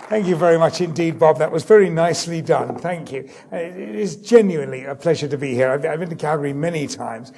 Thank you very much indeed, Bob. That was very nicely done. Thank you. It is genuinely a pleasure to be here. I've been to Calgary many times,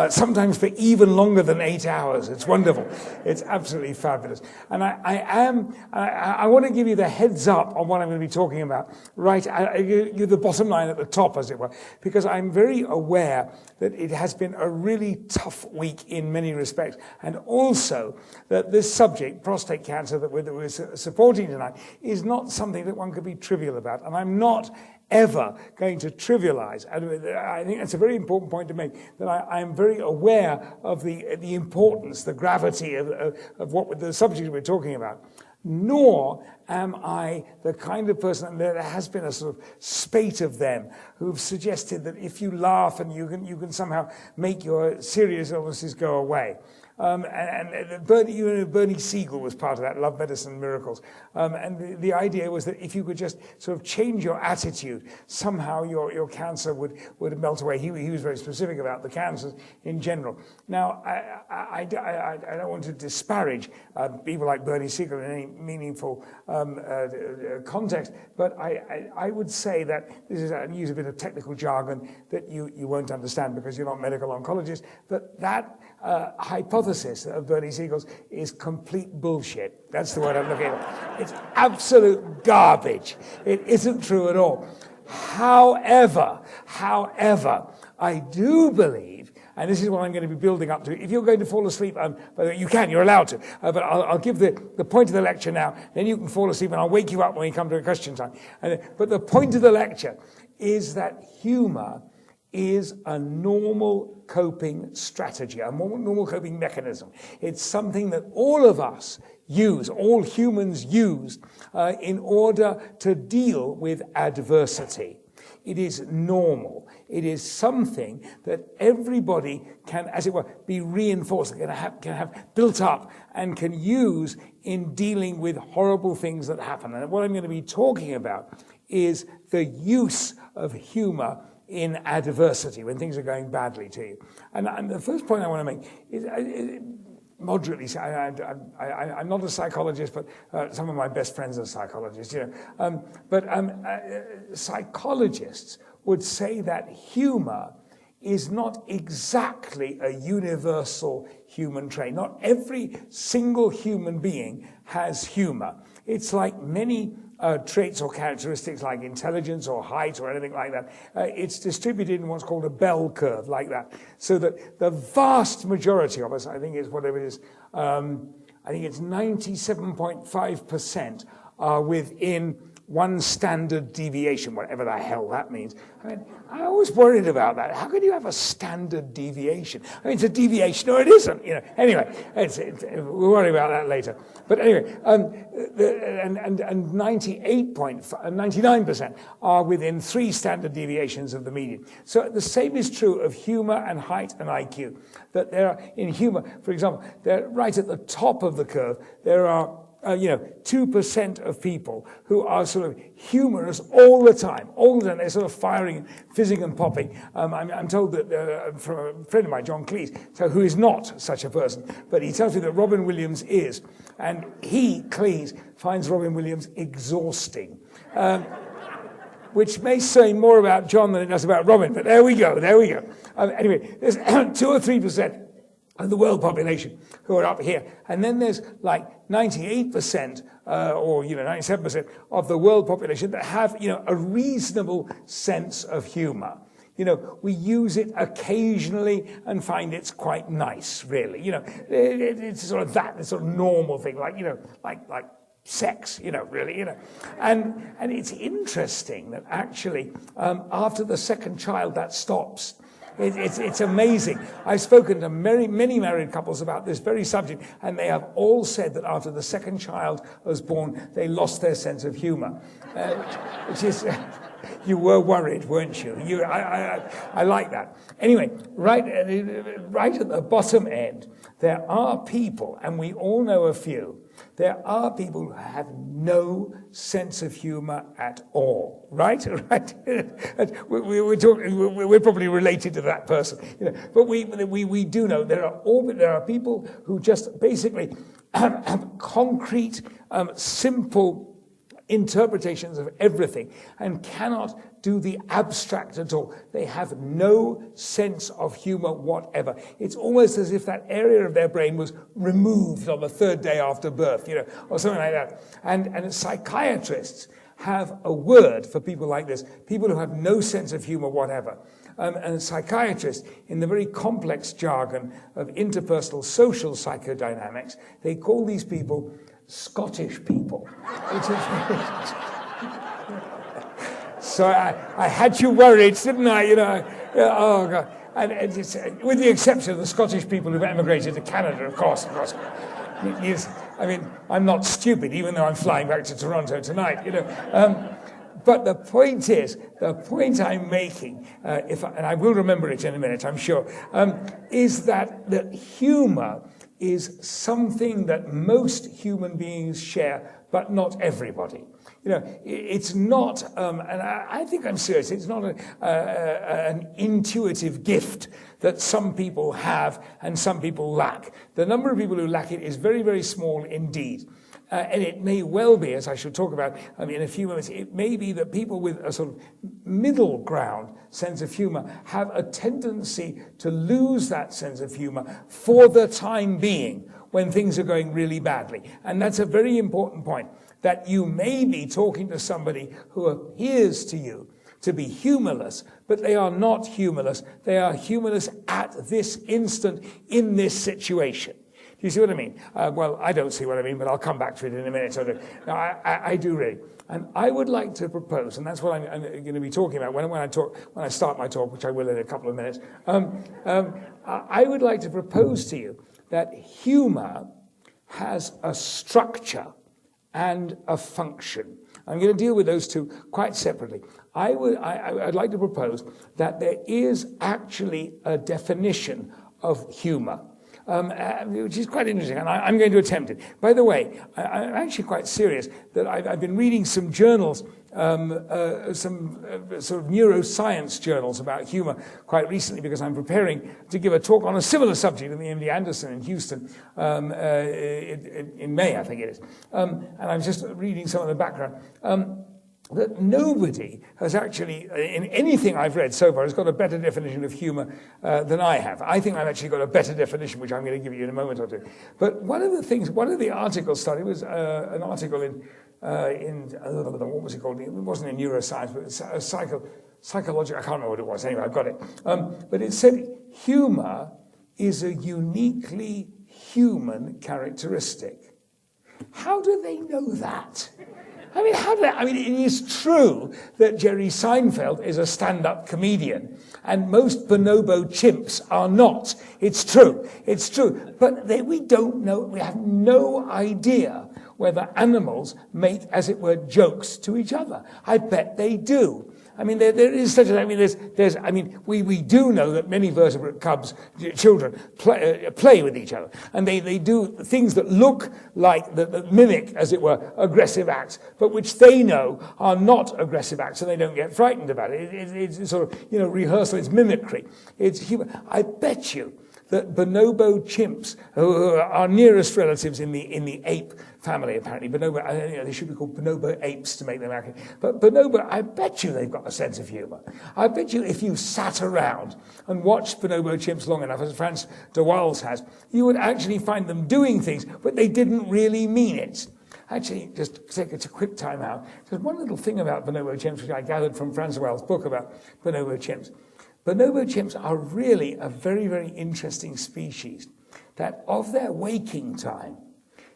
sometimes for even longer than 8 hours. It's wonderful. It's absolutely fabulous. And I want to give you the heads up on what I'm going to be talking about. Right, you're the bottom line at the top, as it were, because I'm very aware that it has been a really tough week in many respects, and also that this subject, prostate cancer, that we're supporting tonight, is not something that one could be trivial about. And I'm not ever going to trivialize. And I think that's a very important point to make, that I am very aware of the importance, the gravity of what the subject we're talking about. Nor am I the kind of person, and there has been a sort of spate of them who've suggested that if you laugh and you can somehow make your serious illnesses go away. Bernie Siegel was part of that, Love, Medicine, Miracles. And the idea was that if you could just sort of change your attitude, somehow your cancer would melt away. He was very specific about the cancers in general. Now, I don't want to disparage people like Bernie Siegel in any meaningful context, but I would say that this is, I use a bit of technical jargon that you won't understand because you're not medical oncologists, but that hypothesis of Bernie Siegel's is complete bullshit. That's the word I'm looking at. It's absolute garbage. It isn't true at all. However, I do believe, and this is what I'm going to be building up to. If you're going to fall asleep, by the way, you can, you're allowed to, but I'll give the point of the lecture now, then you can fall asleep and I'll wake you up when we come to a question time. But the point of the lecture is that humor is a normal coping strategy, a normal coping mechanism. It's something that all of us use, all humans use, in order to deal with adversity. It is normal. It is something that everybody can, as it were, be reinforced, can have built up and can use in dealing with horrible things that happen. And what I'm going to be talking about is the use of humor in adversity, when things are going badly to you. And the first point I want to make is moderately, I'm not a psychologist, but some of my best friends are psychologists, psychologists would say that humor is not exactly a universal human trait. Not every single human being has humor. It's like many traits or characteristics like intelligence or height or anything like that. It's distributed in what's called a bell curve like that. So that the vast majority of us, I think it's whatever it is, I think it's 97.5% are within one standard deviation, whatever the hell that means. I mean, I always worried about that. How can you have a standard deviation? I mean, it's a deviation or it isn't, Anyway, we'll worry about that later. But anyway, and 99% are within 3 standard deviations of the median. So the same is true of humor and height and IQ. That there are, in humor, for example, they're right at the top of the curve, there are 2% of people who are sort of humorous all the time. They're sort of firing, fizzing and popping. I'm told that from a friend of mine, John Cleese, who is not such a person, but he tells me that Robin Williams is. And Cleese, finds Robin Williams exhausting. Which may say more about John than it does about Robin, but there we go. Anyway, there's 2 or 3% of the world population who are up here. And then there's like 98% or 97% of the world population that have a reasonable sense of humor. We use it occasionally and find it's quite nice, really. It's sort of that, it's sort of normal thing, like sex, really. And it's interesting that actually after the second child that stops. It's amazing. I've spoken to many married couples about this very subject, and they have all said that after the second child was born, they lost their sense of humor. Which is, you were worried, weren't you? I like that. Anyway, right at the bottom end, there are people, and we all know a few, there are people who have no sense of humor at all, right? We're probably related to that person, But we do know there are people who just basically have concrete, simple interpretations of everything and cannot do the abstract at all. They have no sense of humor whatever. It's almost as if that area of their brain was removed on the third day after birth, or something like that. And psychiatrists have a word for people like this, people who have no sense of humor whatever. And psychiatrists, in the very complex jargon of interpersonal social psychodynamics, they call these people Scottish people. So I had you worried, didn't I? Oh God. And it's, with the exception of the Scottish people who've emigrated to Canada, of course. Yes, I mean, I'm not stupid, even though I'm flying back to Toronto tonight, But the point I'm making, and I will remember it in a minute, I'm sure, is that humor is something that most human beings share, but not everybody. It's not, and I think I'm serious, it's not an intuitive gift that some people have and some people lack. The number of people who lack it is very, very small indeed. And it may well be, as I shall talk about in a few moments, it may be that people with a sort of middle ground sense of humor have a tendency to lose that sense of humor for the time being when things are going really badly. And that's a very important point, that you may be talking to somebody who appears to you to be humorless, but they are not humorless. They are humorless at this instant in this situation. Do you see what I mean? Well, I don't see what I mean, but I'll come back to it in a minute or two. No, I do really. And I would like to propose, and that's what I'm going to be talking about when I start my talk, which I will in a couple of minutes. I would like to propose to you that humor has a structure and a function. I'm going to deal with those two quite separately. I'd like to propose that there is actually a definition of humor. Which is quite interesting, and I'm going to attempt it. By the way, I'm actually quite serious that I've been reading some journals, some sort of neuroscience journals about humor quite recently, because I'm preparing to give a talk on a similar subject in the MD Anderson in Houston in May, I think it is. And I'm just reading some of the background. That nobody has actually, in anything I've read so far, has got a better definition of humor than I have. I think I've actually got a better definition, which I'm going to give you in a moment or two. But one of the articles studied was an article in what was it called? It wasn't in neuroscience, but it's psychological. I can't remember what it was. Anyway, I've got it. But it said humor is a uniquely human characteristic. How do they know that? It is true that Jerry Seinfeld is a stand-up comedian, and most bonobo chimps are not. It's true. But we don't know, we have no idea whether animals make, as it were, jokes to each other. I bet they do. There is such a, we do know that many vertebrate children play with each other. And they do things that look like, that mimic, as it were, aggressive acts, but which they know are not aggressive acts, and they don't get frightened about it. It's sort of, rehearsal, it's mimicry. It's humor. I bet you that bonobo chimps, who are our nearest relatives in the ape family, apparently, bonobo, they should be called bonobo apes to make them accurate. But bonobo, I bet you they've got a sense of humor. I bet you if you sat around and watched bonobo chimps long enough, as Frans de Waals has, you would actually find them doing things, but they didn't really mean it. Actually, just take a quick time out. There's one little thing about bonobo chimps, which I gathered from Frans de Waals' book about bonobo chimps. Bonobo chimps are really a very, very interesting species that of their waking time,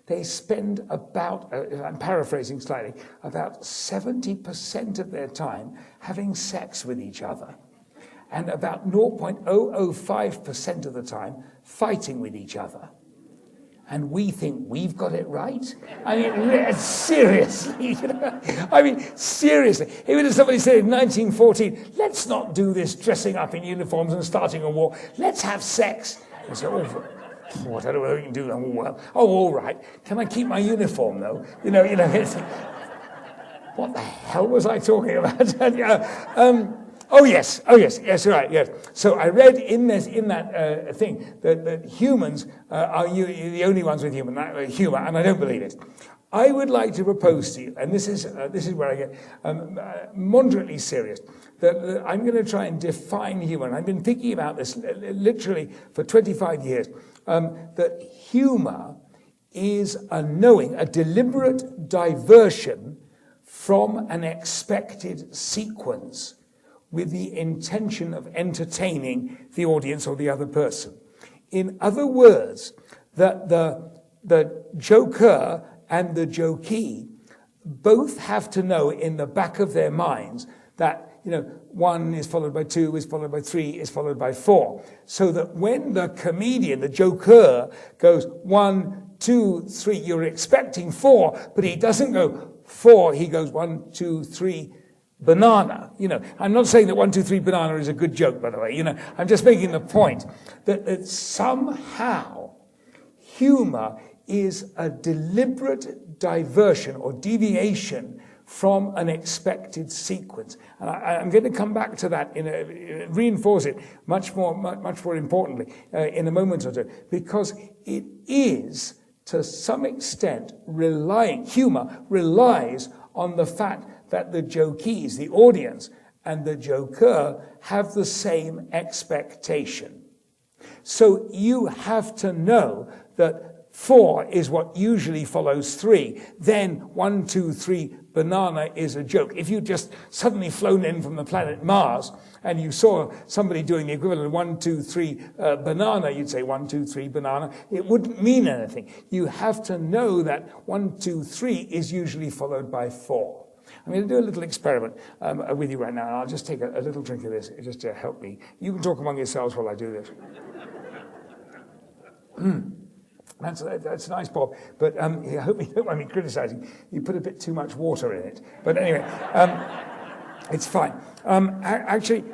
they spend about, I'm paraphrasing slightly, about 70% of their time having sex with each other, and about 0.005% of the time fighting with each other. And we think we've got it right? Seriously. Seriously. If somebody said in 1914, let's not do this dressing up in uniforms and starting a war. Let's have sex. I said, I don't know whether we can do that. All right. Can I keep my uniform, though? What the hell was I talking about? Oh yes, right, yes. So I read in that thing that humans are the only ones with humor, and I don't believe it. I would like to propose to you, and this is where I get moderately serious, that I'm going to try and define humor. And I've been thinking about this literally for 25 years, that humor is a knowing, a deliberate diversion from an expected sequence with the intention of entertaining the audience or the other person. In other words, that the joker and the jokee both have to know in the back of their minds that, 1 is followed by 2, is followed by 3, is followed by 4. So that when the comedian, the joker, goes 1, 2, 3, you're expecting 4, but he doesn't go 4, he goes 1, 2, 3, banana. I'm not saying that 1, 2, 3, banana is a good joke, by the way. I'm just making the point that somehow humor is a deliberate diversion or deviation from an expected sequence. And I'm going to come back to that, reinforce it much more importantly in a moment or two, because it is, to some extent, humor relies on the fact that the jokees, the audience, and the joker have the same expectation. So you have to know that 4 is what usually follows 3. Then 1, 2, 3, banana is a joke. If you just suddenly flown in from the planet Mars and you saw somebody doing the equivalent of 1, 2, 3, banana, you'd say 1, 2, 3, banana. It wouldn't mean anything. You have to know that 1, 2, 3 is usually followed by 4. I'm going to do a little experiment with you right now, and I'll just take a little drink of this just to help me. You can talk among yourselves while I do this. That's nice, Bob. But I hope you don't mind me criticizing. You put a bit too much water in it. But anyway, it's fine. Actually,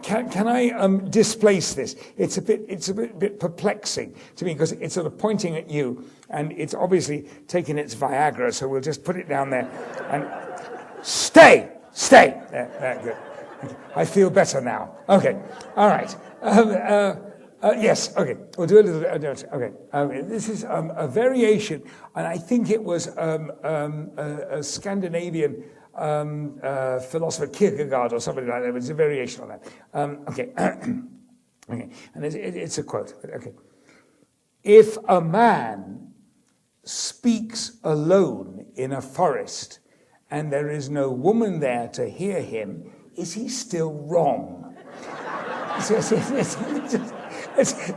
can I displace this? It's a bit perplexing to me because it's sort of pointing at you, and it's obviously taking its Viagra. So we'll just put it down there and stay. There, good. Okay. I feel better now. Okay, all right. Yes, okay. We'll do a little bit. Okay. This is a variation, and I think it was a Scandinavian philosopher, Kierkegaard or somebody like that. It was a variation on that. Okay. Okay. And it's a quote. Okay. If a man speaks alone in a forest and there is no woman there to hear him, is he still wrong? Isn't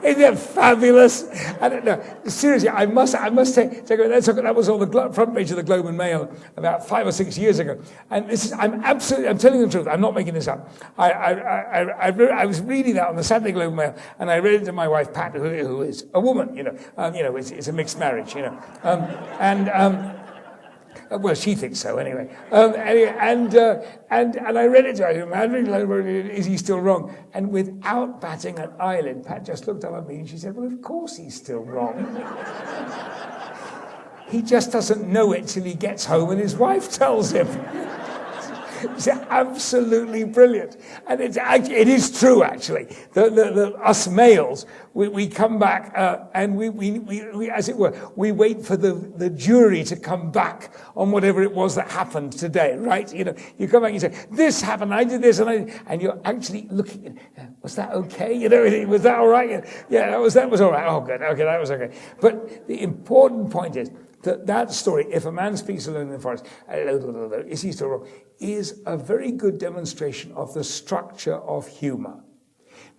it fabulous? I don't know. Seriously, I must take that was on the front page of the Globe and Mail about 5 or 6 years ago. And I'm telling the truth. I'm not making this up. I was reading that on the Saturday Globe and Mail, and I read it to my wife Pat, who is a woman. It's a mixed marriage. Well, she thinks so, anyway. And I read it to her. Is he still wrong? And without batting an eyelid, Pat just looked up at me and she said, well, of course he's still wrong. He just doesn't know it till he gets home and his wife tells him. It's absolutely brilliant. And it is true, actually. Us males, we come back and we, as it were, we wait for the jury to come back on whatever it was that happened today, right? You come back and you say, this happened, I did this, and you're actually looking, was that okay? Was that all right? Yeah, that was all right. Oh, good. Okay, that was okay. But the important point is, that story, if a man speaks alone in the forest, is he still wrong, is a very good demonstration of the structure of humor.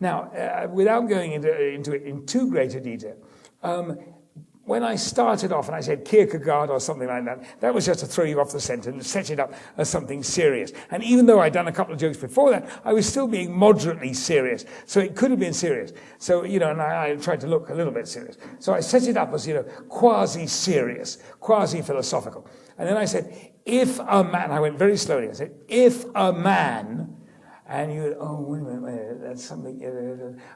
Now, without going into it in too great a detail, when I started off and I said Kierkegaard or something like that, that was just to throw you off the scent and set it up as something serious. And even though I'd done a couple of jokes before that, I was still being moderately serious. So it could have been serious. So, and I tried to look a little bit serious. So I set it up as, quasi-serious, quasi-philosophical. And then I said, if a man, I went very slowly, I said, if a man, and you, oh, wait a minute, that's something.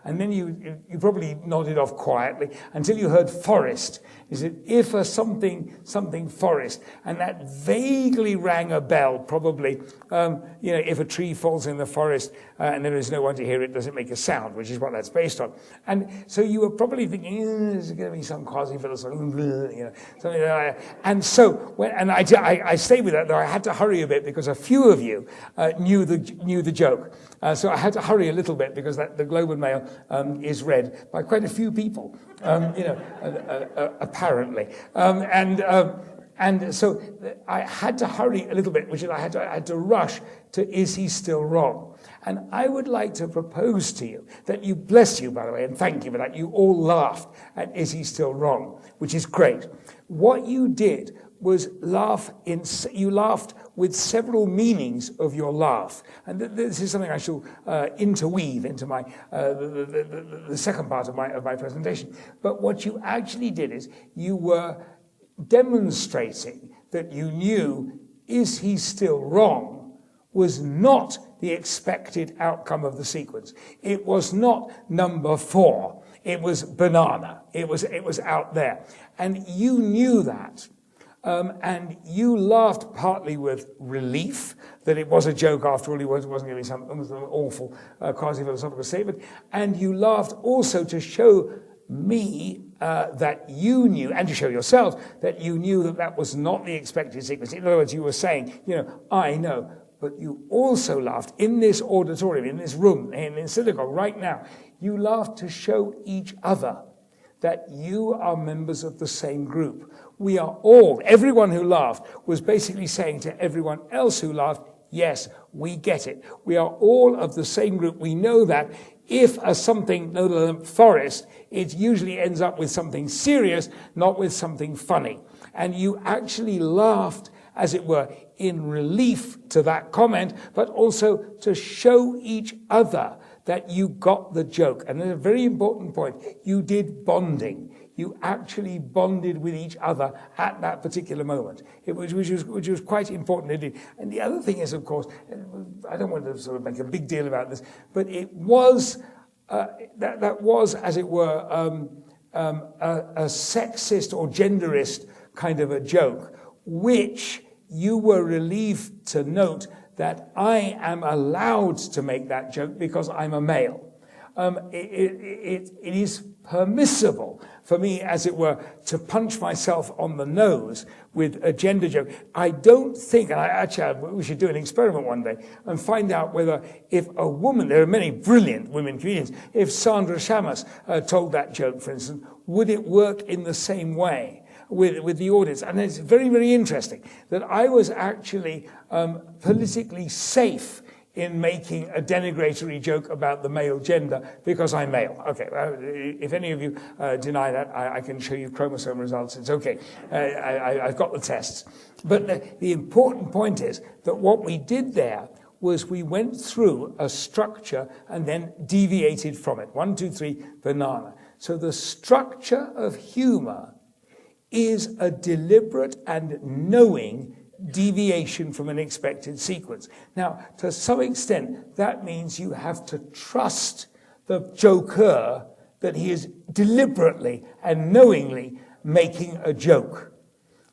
And then you probably nodded off quietly until you heard forest. You said, if a something forest. And that vaguely rang a bell, probably. If a tree falls in the forest and there is no one to hear it, does it make a sound, which is what that's based on. And so you were probably thinking, there's going to be some quasi-philosophical, something like that. And so, I stayed with that, though I had to hurry a bit because a few of you knew the joke. So I had to hurry a little bit because the Globe and Mail is read by quite a few people, apparently. And so I had to hurry a little bit, which is I had to rush to Is He Still Wrong? And I would like to propose to you that you, bless you, by the way, and thank you for that, you all laughed at Is He Still Wrong? Which is great. What you did was you laughed with several meanings of your laugh. And this is something I shall interweave into my the second part of my presentation. But what you actually did is you were demonstrating that you knew Is He Still Wrong? Was not the expected outcome of the sequence. It was not number 4. It was banana. It was out there. And you knew that. And you laughed partly with relief that it was a joke after all. It wasn't going to be some awful quasi-philosophical statement. And you laughed also to show me that you knew, and to show yourself that you knew that was not the expected sequence. In other words, you were saying, I know. But you also laughed in this auditorium, in this room, in synagogue right now. You laughed to show each other that you are members of the same group. We are all, everyone who laughed was basically saying to everyone else who laughed, yes, we get it. We are all of the same group. We know that if a forest, it usually ends up with something serious, not with something funny. And you actually laughed, as it were, in relief to that comment, but also to show each other that you got the joke. And there's a very important point. You did bonding. You actually bonded with each other at that particular moment, which was quite important indeed. And the other thing is, of course, I don't want to sort of make a big deal about this, but it was, that was, as it were, a sexist or genderist kind of a joke, which you were relieved to note that I am allowed to make that joke because I'm a male. It is permissible for me, as it were, to punch myself on the nose with a gender joke. I don't think, and we should do an experiment one day and find out whether if a woman, there are many brilliant women comedians, if Sandra Shamas told that joke, for instance, would it work in the same way with the audience? And it's very, very interesting that I was actually politically safe in making a denigratory joke about the male gender because I'm male. Okay, if any of you deny that, I can show you chromosome results. It's okay. I've got the tests. But the important point is that what we did there was we went through a structure and then deviated from it. 1, 2, 3, banana. So the structure of humor is a deliberate and knowing deviation from an expected sequence. Now, to some extent, that means you have to trust the joker that he is deliberately and knowingly making a joke.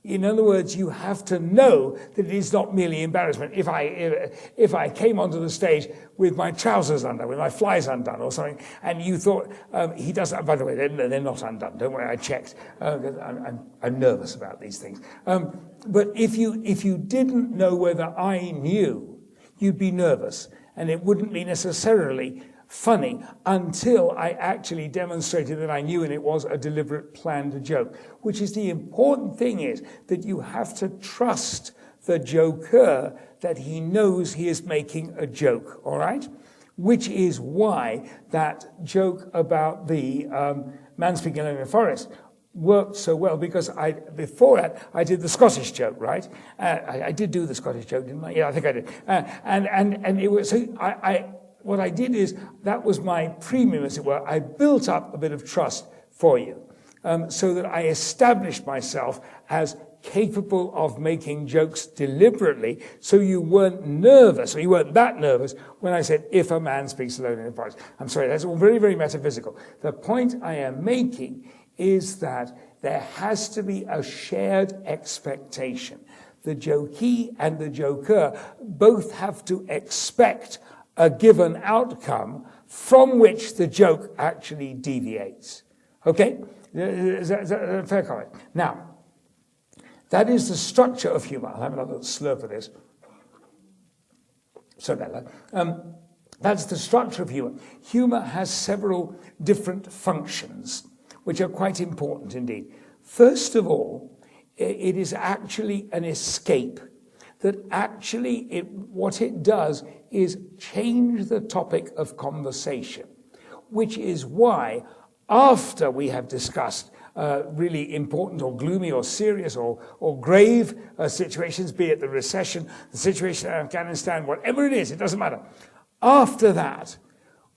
In other words, you have to know that it is not merely embarrassment. If I came onto the stage with my trousers undone, with my flies undone or something, and you thought, he does, by the way, they're not undone. Don't worry, I checked. I'm nervous about these things. But if you didn't know whether I knew, you'd be nervous. And it wouldn't be necessarily funny until I actually demonstrated that I knew and it was a deliberate planned joke. Which is the important thing is that you have to trust the joker that he knows he is making a joke, all right? Which is why that joke about the man speaking alone in the forest worked so well, because before that I did the Scottish joke, right? I did do the Scottish joke, didn't I? Yeah, I think I did. And it was, so what I did is, that was my premium, as it were. I built up a bit of trust for you, so that I established myself as capable of making jokes deliberately, so you weren't nervous, or you weren't that nervous when I said, if a man speaks alone in a forest. I'm sorry, that's all very, very metaphysical. The point I am making is that there has to be a shared expectation. The jokee and the joker both have to expect a given outcome from which the joke actually deviates. Okay? Is that a fair comment? Now, that is the structure of humor. I'll have another slurp of this. So that's the structure of humor. Humor has several different functions, which are quite important indeed. First of all, it is actually an escape. That actually, what it does is change the topic of conversation, which is why, after we have discussed really important or gloomy or serious or grave situations, be it the recession, the situation in Afghanistan, whatever it is, it doesn't matter. After that,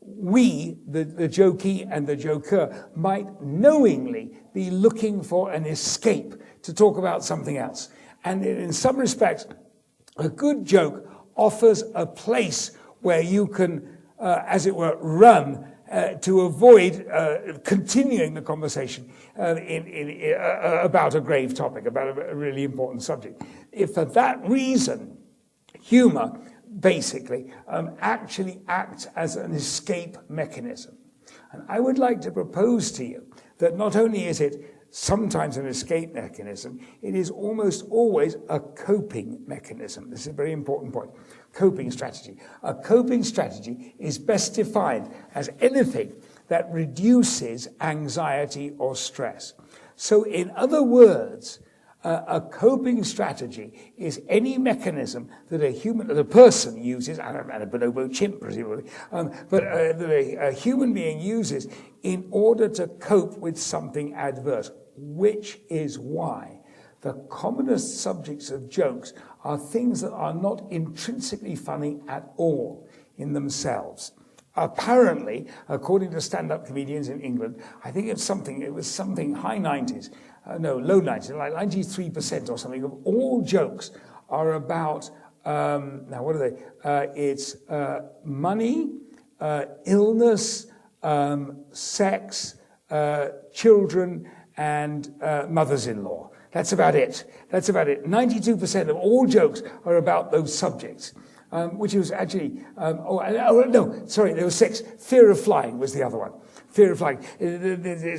we, the jokee and the joker, might knowingly be looking for an escape to talk about something else. And in some respects, a good joke offers a place where you can, as it were, run to avoid continuing the conversation about a grave topic, about a really important subject. If for that reason, humor basically actually acts as an escape mechanism. And I would like to propose to you that not only is it sometimes an escape mechanism, it is almost always a coping mechanism. This is a very important point. Coping strategy. A coping strategy is best defined as anything that reduces anxiety or stress. So in other words, a coping strategy is any mechanism that a person uses, and a bonobo chimp presumably, but that a human being uses in order to cope with something adverse, which is why the commonest subjects of jokes are things that are not intrinsically funny at all in themselves. Apparently, according to stand-up comedians in England, I think it was something high 90s, low 90s, like 93% or something of all jokes are about, now what are they? It's money, illness, sex, children, and mothers-in-law. That's about it. 92% of all jokes are about those subjects. Which was actually, there were 6. Fear of flying was the other one. Fear of flying.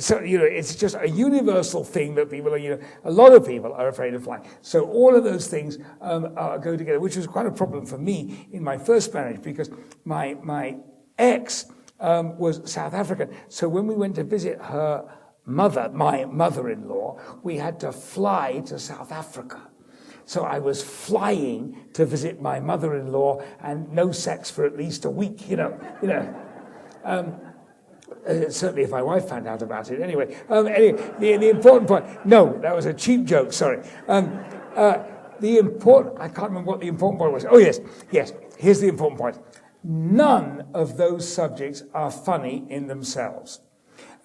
So, it's just a universal thing that people are, a lot of people are afraid of flying. So all of those things go together, which was quite a problem for me in my first marriage because my ex was South African. So when we went to visit her mother, my mother-in-law, we had to fly to South Africa. So I was flying to visit my mother-in-law and no sex for at least a week, certainly if my wife found out about it. Anyway, the important point, no, that was a cheap joke, sorry. I can't remember what the important point was. Oh, yes, here's the important point. None of those subjects are funny in themselves.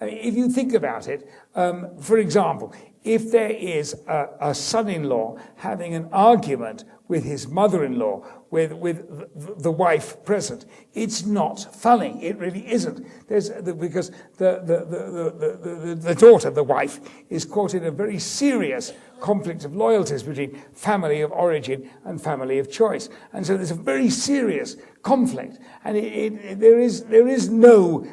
I mean, if you think about it, for example, if there is a son-in-law having an argument with his mother-in-law, with the wife present, it's not funny. It really isn't. Because the daughter, the wife, is caught in a very serious conflict of loyalties between family of origin and family of choice, and so there's a very serious conflict, and there is no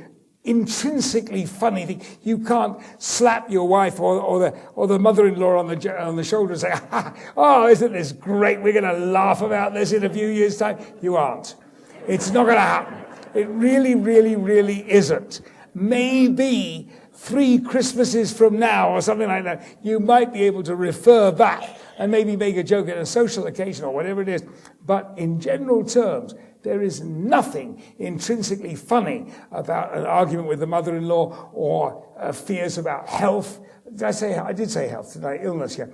intrinsically funny thing. You can't slap your wife or the mother-in-law on the shoulder and say, "Oh, isn't this great? We're going to laugh about this in a few years' time." You aren't. It's not going to happen. It really, really, really isn't. Maybe 3 Christmases from now or something like that, you might be able to refer back and maybe make a joke at a social occasion or whatever it is. But in general terms, there is nothing intrinsically funny about an argument with the mother-in-law or fears about health. I did say health, didn't I? Illness, yeah.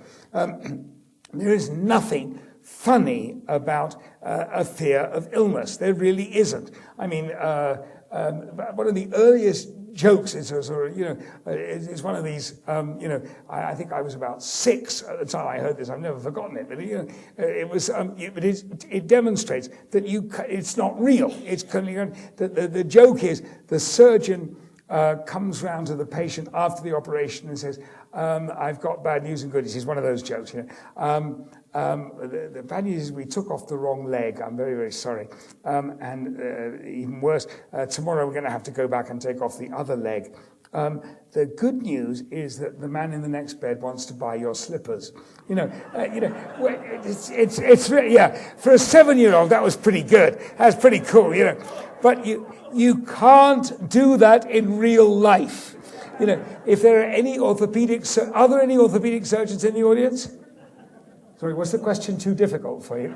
There is nothing funny about a fear of illness. There really isn't. I mean, one of the earliest jokes. It's a sort of, it's one of these, I think I was about 6 at the time I heard this. I've never forgotten it, but it was, it demonstrates that it's not real. It's the joke is the surgeon comes round to the patient after the operation and says, I've got bad news and good news. It's one of those jokes, the bad news is we took off the wrong leg. I'm very, very sorry. And even worse, tomorrow we're going to have to go back and take off the other leg. The good news is that the man in the next bed wants to buy your slippers. It's for a 7-year-old, that was pretty good. That's pretty cool, But you can't do that in real life. If there are any are there any orthopedic surgeons in the audience? Sorry, was the question too difficult for you?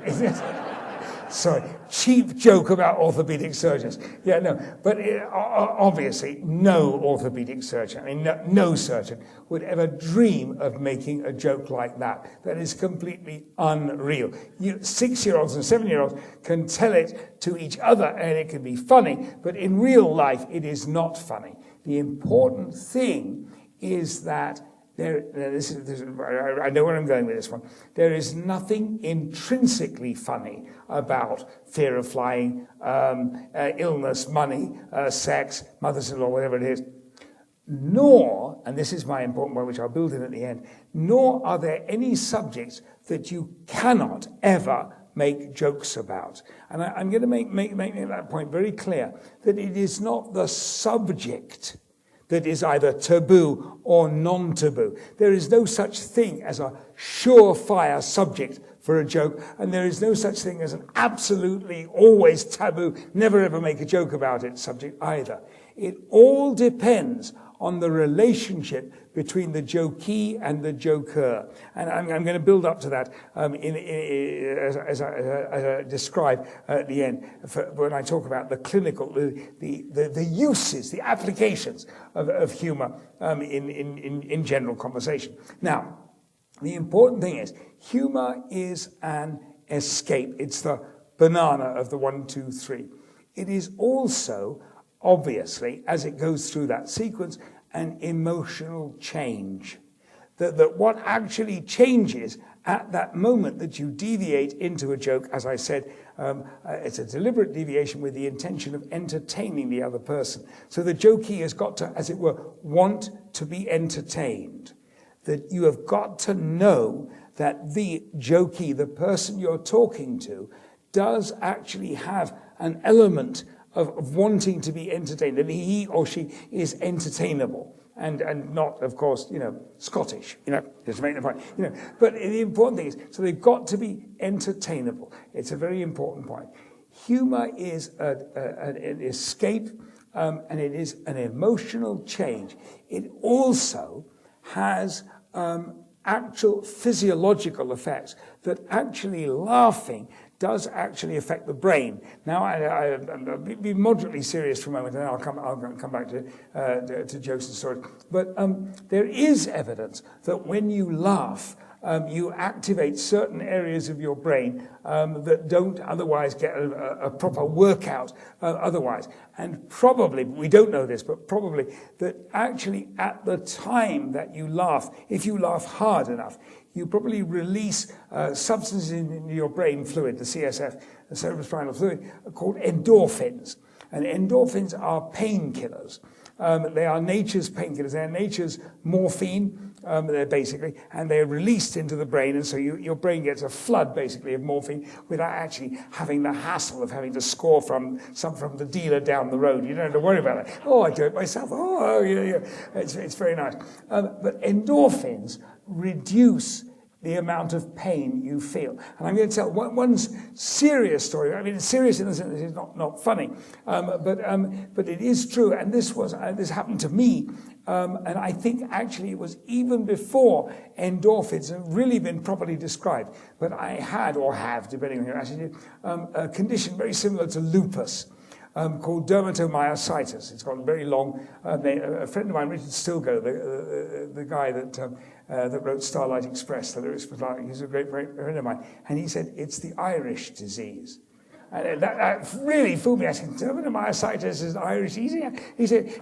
Sorry, cheap joke about orthopedic surgeons. Yeah, no, but obviously no orthopedic surgeon, no surgeon would ever dream of making a joke like that. That is completely unreal. 6-year-olds and 7-year-olds can tell it to each other and it can be funny, but in real life it is not funny. The important thing is that I know where I'm going with this one. There is nothing intrinsically funny about fear of flying, illness, money, sex, mothers-in-law, whatever it is. Nor, and this is my important one, which I'll build in at the end, nor are there any subjects that you cannot ever make jokes about. And I'm going to make that point very clear, that it is not the subject that is either taboo or non-taboo. There is no such thing as a surefire subject for a joke, and there is no such thing as an absolutely always taboo, never ever make a joke about it subject either. It all depends on the relationship between the jokee and the joker. And I'm going to build up to that as I describe at the end, when I talk about the clinical, the uses, the applications of humor in general conversation. Now, the important thing is, humor is an escape. It's the banana of the 1, 2, 3. It is also, obviously, as it goes through that sequence, an emotional change. That what actually changes at that moment that you deviate into a joke, as I said, it's a deliberate deviation with the intention of entertaining the other person. So the jokey has got to, as it were, want to be entertained. That you have got to know that the jokey, the person you're talking to, does actually have an element of wanting to be entertained, and he or she is entertainable, and not, of course, Scottish, just to make the point, But the important thing is, so they've got to be entertainable. It's a very important point. Humor is an escape, and it is an emotional change. It also has actual physiological effects, that actually laughing does actually affect the brain. Now, I'll be moderately serious for a moment, and I'll come back to jokes and stories. But there is evidence that when you laugh, you activate certain areas of your brain that don't otherwise get a proper workout otherwise. And probably, we don't know this, but probably that actually at the time that you laugh, if you laugh hard enough, you probably release substances in your brain fluid, the CSF, the cerebrospinal fluid, called endorphins. And endorphins are painkillers. They are nature's painkillers. They are nature's morphine, they're basically, and they're released into the brain, and so your brain gets a flood, basically, of morphine without actually having the hassle of having to score from the dealer down the road. You don't have to worry about it. Oh, I do it myself. Oh, yeah. It's very nice. But endorphins reduce the amount of pain you feel. And I'm going to tell one serious story. I mean, it's serious in the sense that it's not funny, but it is true. And this happened to me, and I think actually it was even before endorphins have really been properly described. But I had, or have, depending on your attitude, a condition very similar to lupus. Called dermatomyositis. It's got a very long name. A friend of mine, Richard Stilgo, the guy that wrote Starlight Express, the lyrics for Starlight, he's a great friend of mine, and he said, it's the Irish disease. And that really fooled me. I said, dermatomyositis is Irish. He said,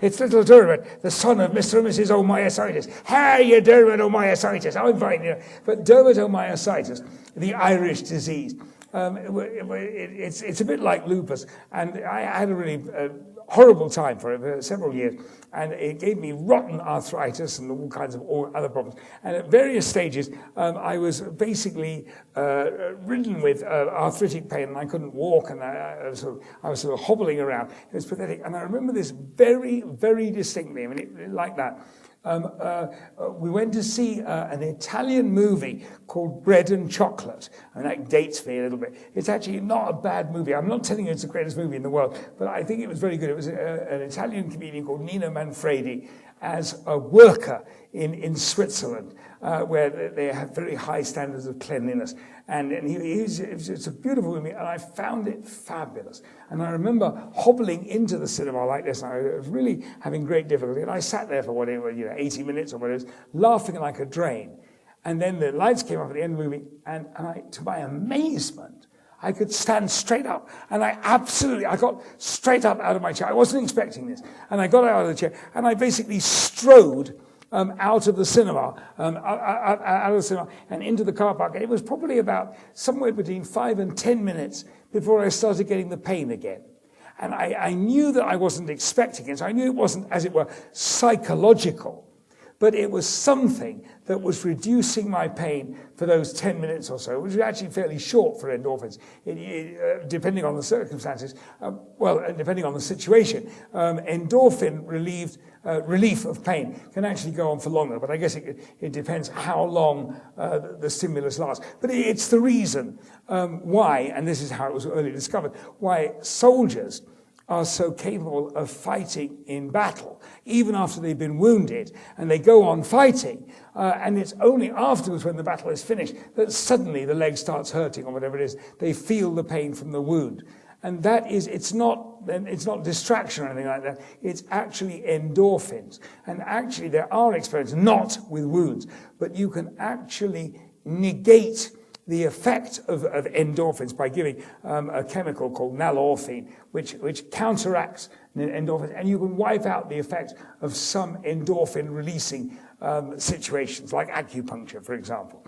it's little Dermot, the son of Mr. and Mrs. O'Myositis. Hey, Dermot O'Myositis. I'm fine, you know. But dermatomyositis, the Irish disease, it's a bit like lupus. And I had a really horrible time for it for several years, and it gave me rotten arthritis and all kinds of other problems. And at various stages, I was basically ridden with arthritic pain, and I couldn't walk, and I was sort of hobbling around. It was pathetic. And I remember this very, very distinctly. I mean, like that. We went to see an Italian movie called Bread and Chocolate, and that dates me a little bit. It's actually not a bad movie. I'm not telling you it's the greatest movie in the world, but I think it was very good. It was an Italian comedian called Nino Manfredi as a worker in Switzerland, where they have very high standards of cleanliness. And it's a beautiful movie, and I found it fabulous. And I remember hobbling into the cinema like this, and I was really having great difficulty. And I sat there for whatever, 80 minutes or whatever, laughing like a drain. And then the lights came up at the end of the movie, and to my amazement, I could stand straight up. And I got straight up out of my chair. I wasn't expecting this. And I got out of the chair, and I basically strode out of the cinema, and into the car park. And it was probably about somewhere between 5 and 10 minutes before I started getting the pain again. And I knew that I wasn't expecting it, so I knew it wasn't, as it were, psychological, but it was something that was reducing my pain for those 10 minutes or so, which was actually fairly short for endorphins, depending on the circumstances, and depending on the situation. Endorphin relief of pain can actually go on for longer, but I guess it depends how long the stimulus lasts. But it's the reason why, and this is how it was early discovered, why soldiers are so capable of fighting in battle, even after they've been wounded, and they go on fighting, and it's only afterwards, when the battle is finished, that suddenly the leg starts hurting or whatever it is. They feel the pain from the wound. And that is, it's not distraction or anything like that. It's actually endorphins. And actually there are experiments, not with wounds, but you can actually negate the effect of endorphins by giving a chemical called nalorphine, which counteracts endorphins, and you can wipe out the effect of some endorphin-releasing situations, like acupuncture, for example.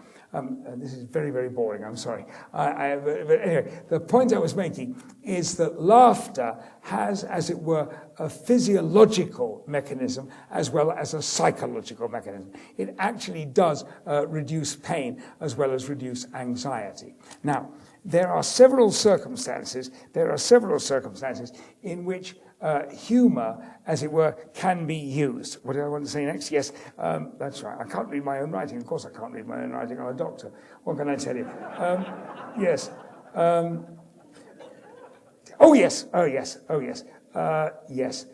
This is very, very boring, I'm sorry. But anyway, the point I was making is that laughter has, as it were, a physiological mechanism as well as a psychological mechanism. It actually does reduce pain as well as reduce anxiety. Now, there are several circumstances in which humor, as it were, can be used. What do I want to say next? Yes, that's right. I can't read my own writing. Of course I can't read my own writing. I'm a doctor. What can I tell you? Yes. Oh, yes. Yes.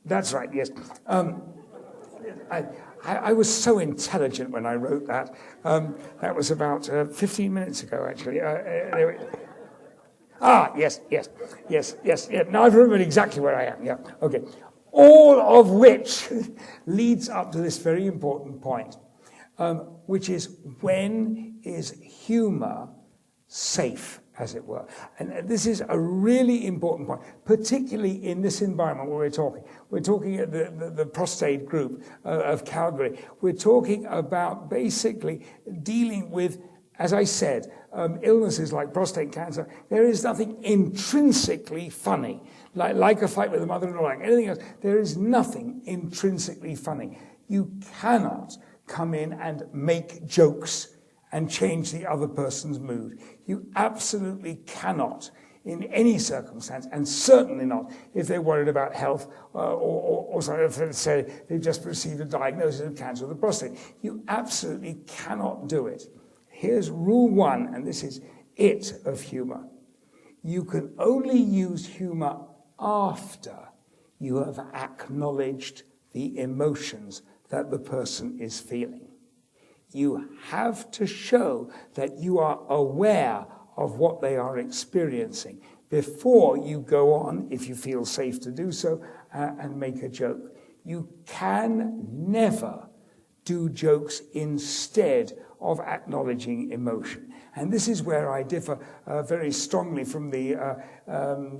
That's right, yes. I was so intelligent when I wrote that. That was about 15 minutes ago, actually. Yes. Now I've remembered exactly where I am. Yeah, okay. All of which leads up to this very important point, which is, when is humor safe, as it were? And this is a really important point, particularly in this environment where we're talking. We're talking at the prostate group of Calgary. We're talking about basically dealing with, as I said, illnesses like prostate cancer. There is nothing intrinsically funny, like a fight with a mother-in-law, like anything else. There is nothing intrinsically funny. You cannot come in and make jokes and change the other person's mood. You absolutely cannot in any circumstance, and certainly not if they're worried about health or let's say they've just received a diagnosis of cancer of the prostate. You absolutely cannot do it. Here's rule one, and this is it of humor. You can only use humor after you have acknowledged the emotions that the person is feeling. You have to show that you are aware of what they are experiencing before you go on, if you feel safe to do so, and make a joke. You can never do jokes instead of acknowledging emotion. And this is where I differ very strongly from the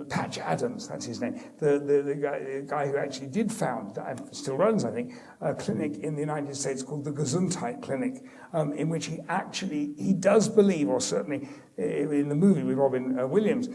Patch Adams, that's his name, the guy who actually did found, still runs, I think, a clinic in the United States called the Gesundheit Clinic, in which he does believe, or certainly in the movie with Robin Williams,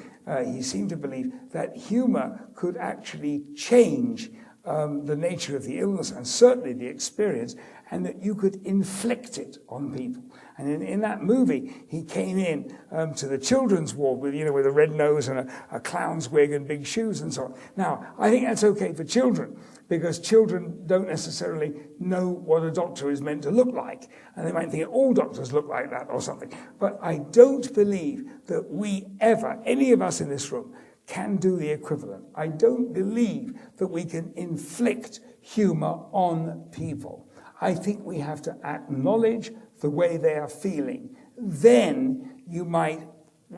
he seemed to believe that humor could actually change the nature of the illness and certainly the experience, and that you could inflict it on people. And in that movie, he came in to the children's ward with a red nose and a clown's wig and big shoes and so on. Now, I think that's okay for children, because children don't necessarily know what a doctor is meant to look like. And they might think all doctors look like that or something. But I don't believe that we ever, any of us in this room, can do the equivalent. I don't believe that we can inflict humor on people. I think we have to acknowledge the way they are feeling. Then you might,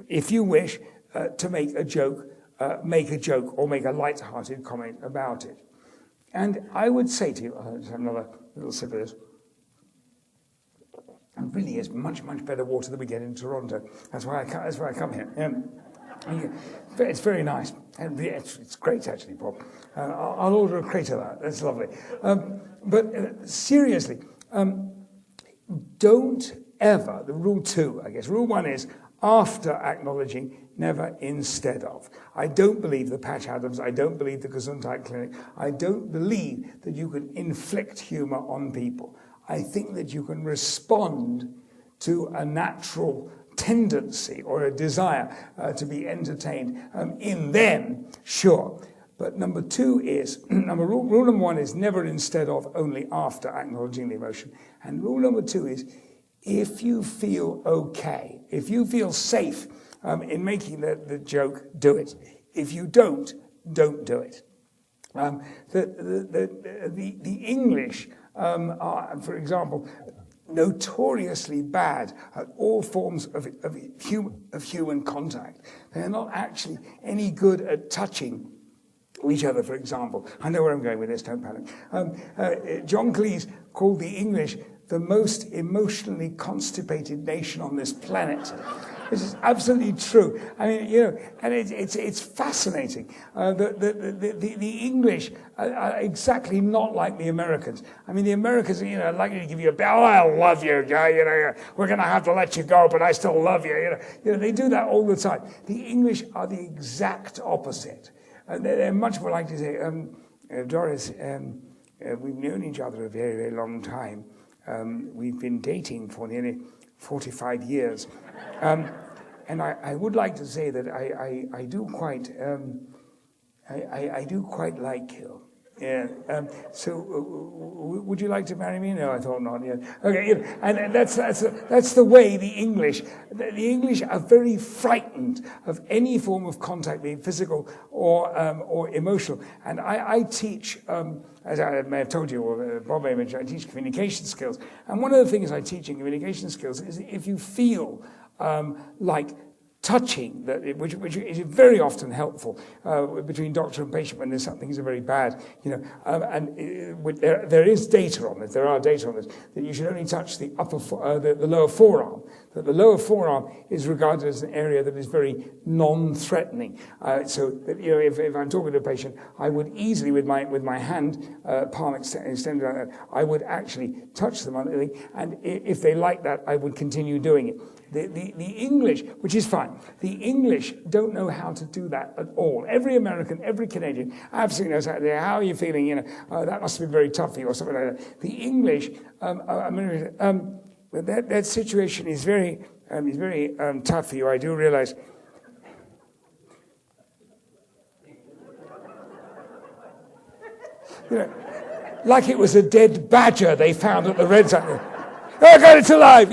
if you wish, to make a joke or make a light-hearted comment about it. And I would say to you, I'll just have another little sip of this. And really is much, much better water than we get in Toronto. That's why I come here. It's very nice. And it's great, actually, Bob. I'll order a crate of that. That's lovely. But seriously, don't ever, the rule 2, I guess, rule 1 is after acknowledging, never instead of. I don't believe the Patch Adams, I don't believe the Gesundheit Clinic, I don't believe that you can inflict humor on people. I think that you can respond to a natural tendency or a desire to be entertained in them, sure. But number 2 is, rule number 1 is never instead of, only after acknowledging the emotion. And rule number 2 is, if you feel okay, if you feel safe in making the joke, do it. If you don't do it. The English are, for example, notoriously bad at all forms of human contact. They're not actually any good at touching each other, for example. I know where I'm going with this, don't panic. John Cleese called the English the most emotionally constipated nation on this planet. This is absolutely true. I mean, and it's fascinating. The English are exactly not like the Americans. I mean, the Americans are, likely to give you I love you, guy. We're going to have to let you go, but I still love you. They do that all the time. The English are the exact opposite. They're much more likely to say, Doris, we've known each other a very, very long time. We've been dating for nearly 45 years. And I would like to say that I do quite I do quite like you. Yeah. So would you like to marry me? No, I thought not. Yeah. Okay. And that's the way the English are very frightened of any form of contact, being physical or emotional. And I teach, as I may have told you, or Bob may have mentioned, I teach communication skills. And one of the things I teach in communication skills is if you feel like touching, which is very often helpful between doctor and patient when there's something is very bad, there is data on this. There are data on this that you should only touch the the lower forearm. That the lower forearm is regarded as an area that is very non-threatening. So that, if I'm talking to a patient, I would easily with my hand palm extended like that, I would actually touch them on the thing, and if they like that, I would continue doing it. The English, which is fine, the English don't know how to do that at all. Every American, every Canadian absolutely knows how are you feeling, that must have been very tough for you or something like that. The English, that situation is very tough for you. I do realize. Like it was a dead badger they found at the Red Zone. Oh God, it's alive!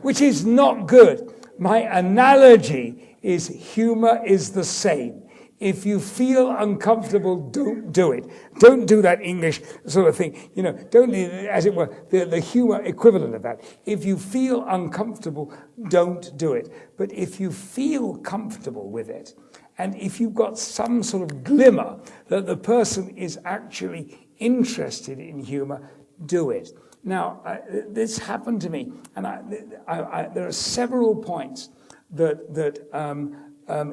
Which is not good. My analogy is humor is the same. If you feel uncomfortable, don't do it. Don't do that English sort of thing. Don't, as it were, the humor equivalent of that. If you feel uncomfortable, don't do it. But if you feel comfortable with it, and if you've got some sort of glimmer that the person is actually interested in humor, do it. Now, this happened to me, and there are several points that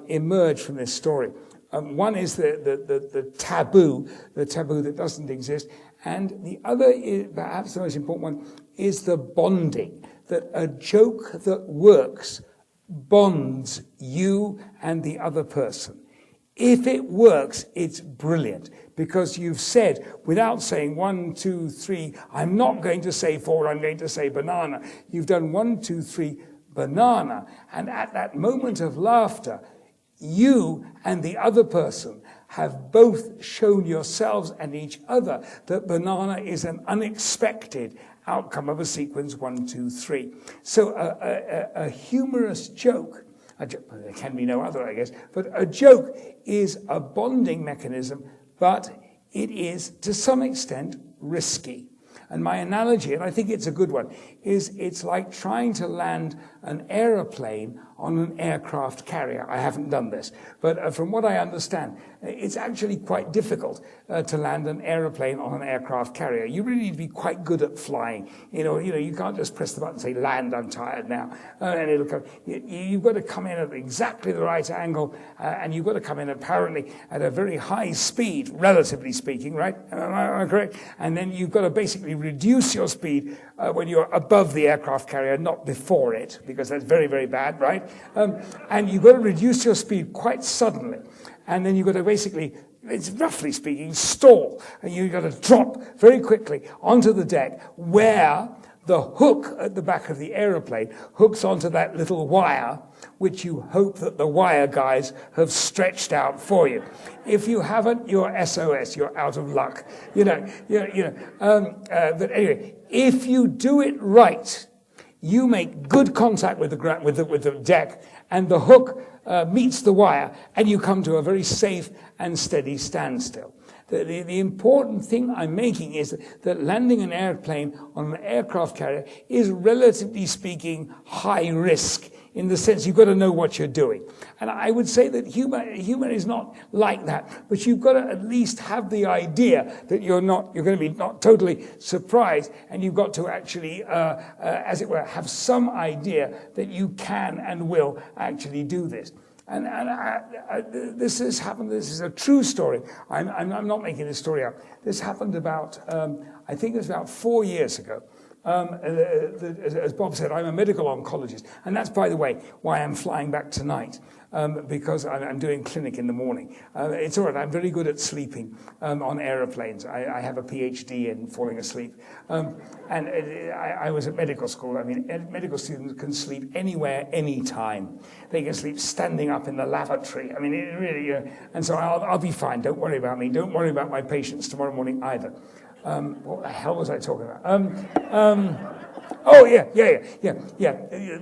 emerge from this story. One is the taboo that doesn't exist, and the other, is, perhaps the most important one, is the bonding, that a joke that works bonds you and the other person. If it works, it's brilliant, because you've said, without saying 1, 2, 3, I'm not going to say 4, I'm going to say banana. You've done 1, 2, 3, banana. And at that moment of laughter, you and the other person have both shown yourselves and each other that banana is an unexpected outcome of a sequence 1, 2, 3. So a humorous joke, there can be no other, I guess, but a joke is a bonding mechanism, but it is, to some extent, risky. And my analogy, and I think it's a good one, is it's like trying to land an aeroplane on an aircraft carrier. I haven't done this, but from what I understand, it's actually quite difficult to land an aeroplane on an aircraft carrier. You really need to be quite good at flying. You know, you can't just press the button and say, land, I'm tired now, and it'll come. You've got to come in at exactly the right angle, and you've got to come in apparently at a very high speed, relatively speaking, right? Am I correct? And then you've got to basically reduce your speed when you're above the aircraft carrier, not before it, because that's very, very bad, right? And you've got to reduce your speed quite suddenly. And then you've got to basically, it's roughly speaking, stall. And you've got to drop very quickly onto the deck where the hook at the back of the aeroplane hooks onto that little wire, which you hope that the wire guys have stretched out for you. If you haven't, you're SOS, you're out of luck. But anyway, if you do it right, you make good contact with the deck, and the hook meets the wire, and you come to a very safe and steady standstill. The important thing I'm making is that landing an airplane on an aircraft carrier is, relatively speaking, high risk, in the sense you've got to know what you're doing. And I would say that humor is not like that, but you've got to at least have the idea that you're going to be not totally surprised, and you've got to actually, as it were, have some idea that you can and will actually do this. And this has happened. This is a true story. I'm not making this story up. This happened about, I think it was about 4 years ago. As Bob said, I'm a medical oncologist. And that's, by the way, why I'm flying back tonight, because I'm doing clinic in the morning. It's all right. I'm very good at sleeping on aeroplanes. I have a PhD in falling asleep. And I was at medical school. I mean, medical students can sleep anywhere, anytime. They can sleep standing up in the lavatory. I mean, it really... and so I'll be fine. Don't worry about me. Don't worry about my patients tomorrow morning either. What the hell was I talking about?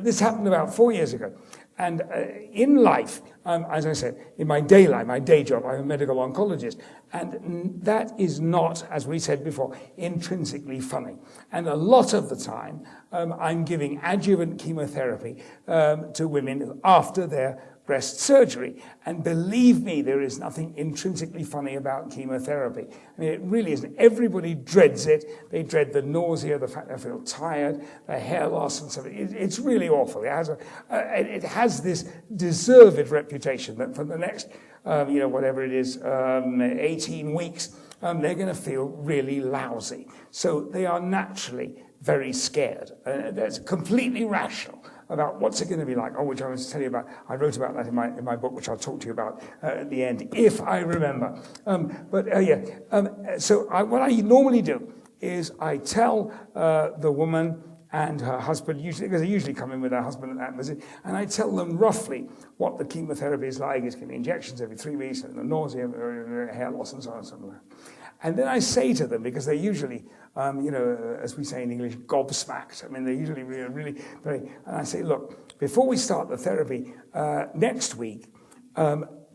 This happened about 4 years ago. And in life, as I said, in my day life, my day job, I'm a medical oncologist. And that is not, as we said before, intrinsically funny. And a lot of the time, I'm giving adjuvant chemotherapy to women after their breast surgery. And believe me, there is nothing intrinsically funny about chemotherapy. I mean, it really isn't. Everybody dreads it. They dread the nausea, the fact they feel tired, the hair loss and stuff. It's really awful. It has this deserved reputation that for the next, whatever it is, 18 weeks, they're going to feel really lousy. So they are naturally very scared. That's completely rational about what's it going to be like. Which I was to tell you about. I wrote about that in my book, which I'll talk to you about at the end, if I remember. So what I normally do is I tell the woman and her husband, usually, because they usually come in with their husband at that visit, and I tell them roughly what the chemotherapy is like. It's going to be injections every 3 weeks, and the nausea, hair loss, and so on and so on. And then I say to them, because they're usually, as we say in English, gobsmacked. I mean, they're usually really very... And I say, look, before we start the therapy next week,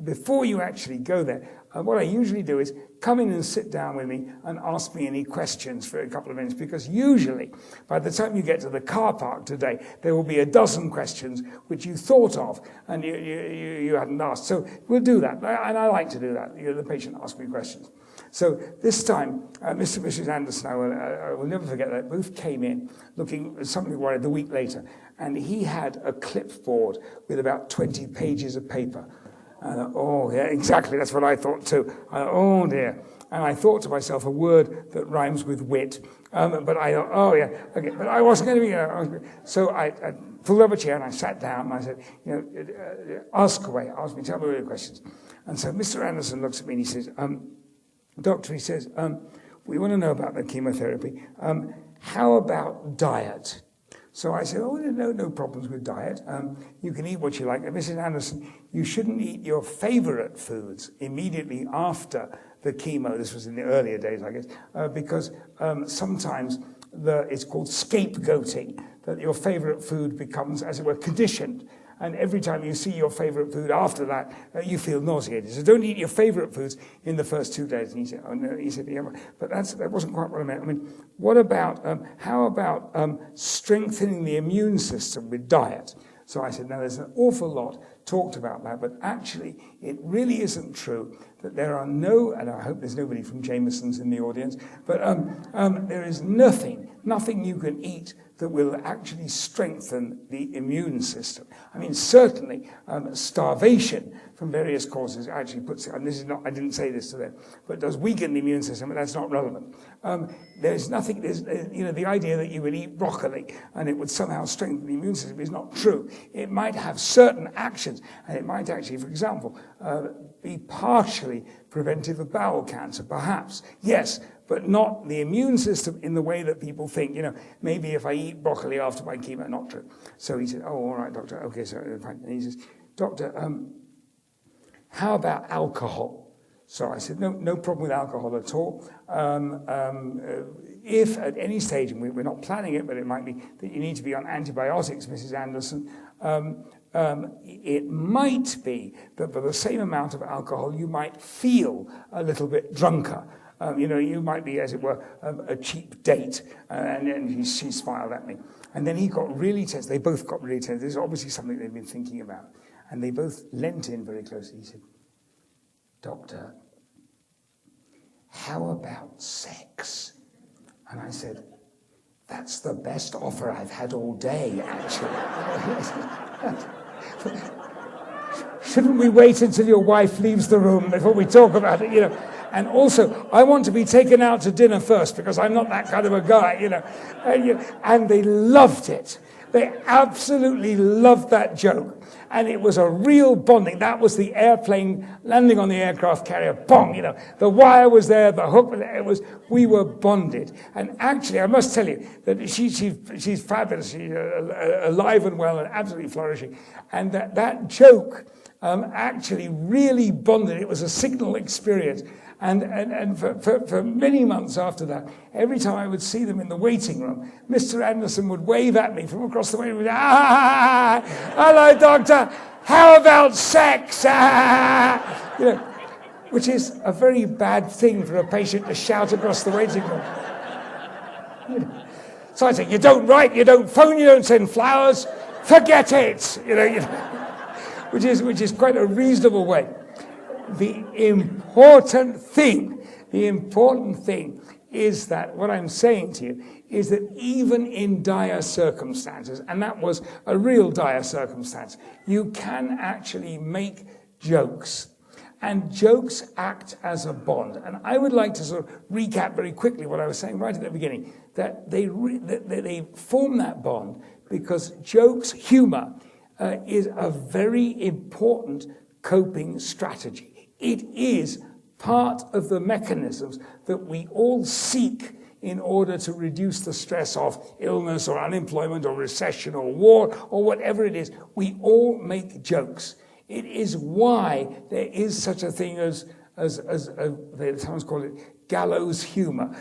before you actually go there, what I usually do is come in and sit down with me and ask me any questions for a couple of minutes, because usually by the time you get to the car park today, there will be a dozen questions which you thought of and you hadn't asked. So we'll do that, and I like to do that. The patient asks me questions. So this time, Mr. and Mrs. Anderson, I will never forget that, both came in looking something worried the week later, and he had a clipboard with about 20 pages of paper. Oh, yeah, exactly, that's what I thought too. Oh, dear. And I thought to myself a word that rhymes with wit. But I thought, oh, yeah, okay. But I wasn't going to be... So I pulled up a chair and I sat down and I said, ask away, ask me, tell me all your questions. And so Mr. Anderson looks at me and he says, Doctor, he says, we want to know about the chemotherapy. How about diet? So I said, no problems with diet. You can eat what you like. And Mrs. Anderson, you shouldn't eat your favorite foods immediately after the chemo. This was in the earlier days, I guess, because sometimes it's called scapegoating, that your favorite food becomes, as it were, conditioned. And every time you see your favorite food after that, you feel nauseated. So don't eat your favorite foods in the first 2 days. And he said, oh no, he said, yeah, but that wasn't quite what I meant. I mean, what about, how about strengthening the immune system with diet? So I said, now there's an awful lot talked about that, but actually it really isn't true that there are no, and I hope there's nobody from Jameson's in the audience, but there is nothing you can eat that will actually strengthen the immune system. I mean, certainly starvation from various causes actually puts, and this is not, I didn't say this to them, but does weaken the immune system, but that's not relevant. There's nothing, the idea that you would eat broccoli and it would somehow strengthen the immune system is not true. It might have certain actions, and it might actually, for example, be partially preventive of bowel cancer, perhaps, yes, but not the immune system in the way that people think. Maybe if I eat broccoli after my chemo, not true. So he said, oh, all right, doctor, okay, so fine. And he says, doctor, how about alcohol? So I said, no problem with alcohol at all. If at any stage, and we're not planning it, but it might be that you need to be on antibiotics, Mrs. Anderson, it might be that for the same amount of alcohol, you might feel a little bit drunker. You might be, as it were, a cheap date. And she smiled at me. And then he got really tense. They both got really tense. This is obviously something they've been thinking about. And they both leant in very closely. He said, Doctor, how about sex? And I said, that's the best offer I've had all day, actually. Shouldn't we wait until your wife leaves the room before we talk about it, And also, I want to be taken out to dinner first because I'm not that kind of a guy, And they loved it. They absolutely loved that joke. And it was a real bonding. That was the airplane landing on the aircraft carrier. Bong, The wire was there, the hook was there. We were bonded. And actually, I must tell you that she's fabulous. She's alive and well and absolutely flourishing. And that joke actually really bonded. It was a signal experience. And for many months after that, every time I would see them in the waiting room, Mr. Anderson would wave at me from across the way. Hello, doctor. How about sex? Which is a very bad thing for a patient to shout across the waiting room. So I say, you don't write, you don't phone, you don't send flowers. Forget it. Which is quite a reasonable way. The important thing is that what I'm saying to you is that even in dire circumstances, and that was a real dire circumstance, you can actually make jokes. And jokes act as a bond. And I would like to sort of recap very quickly what I was saying right at the beginning, that they form that bond because jokes, humor, is a very important coping strategy. It is part of the mechanisms that we all seek in order to reduce the stress of illness or unemployment or recession or war or whatever it is. We all make jokes. It is why there is such a thing as they sometimes call it gallows humor.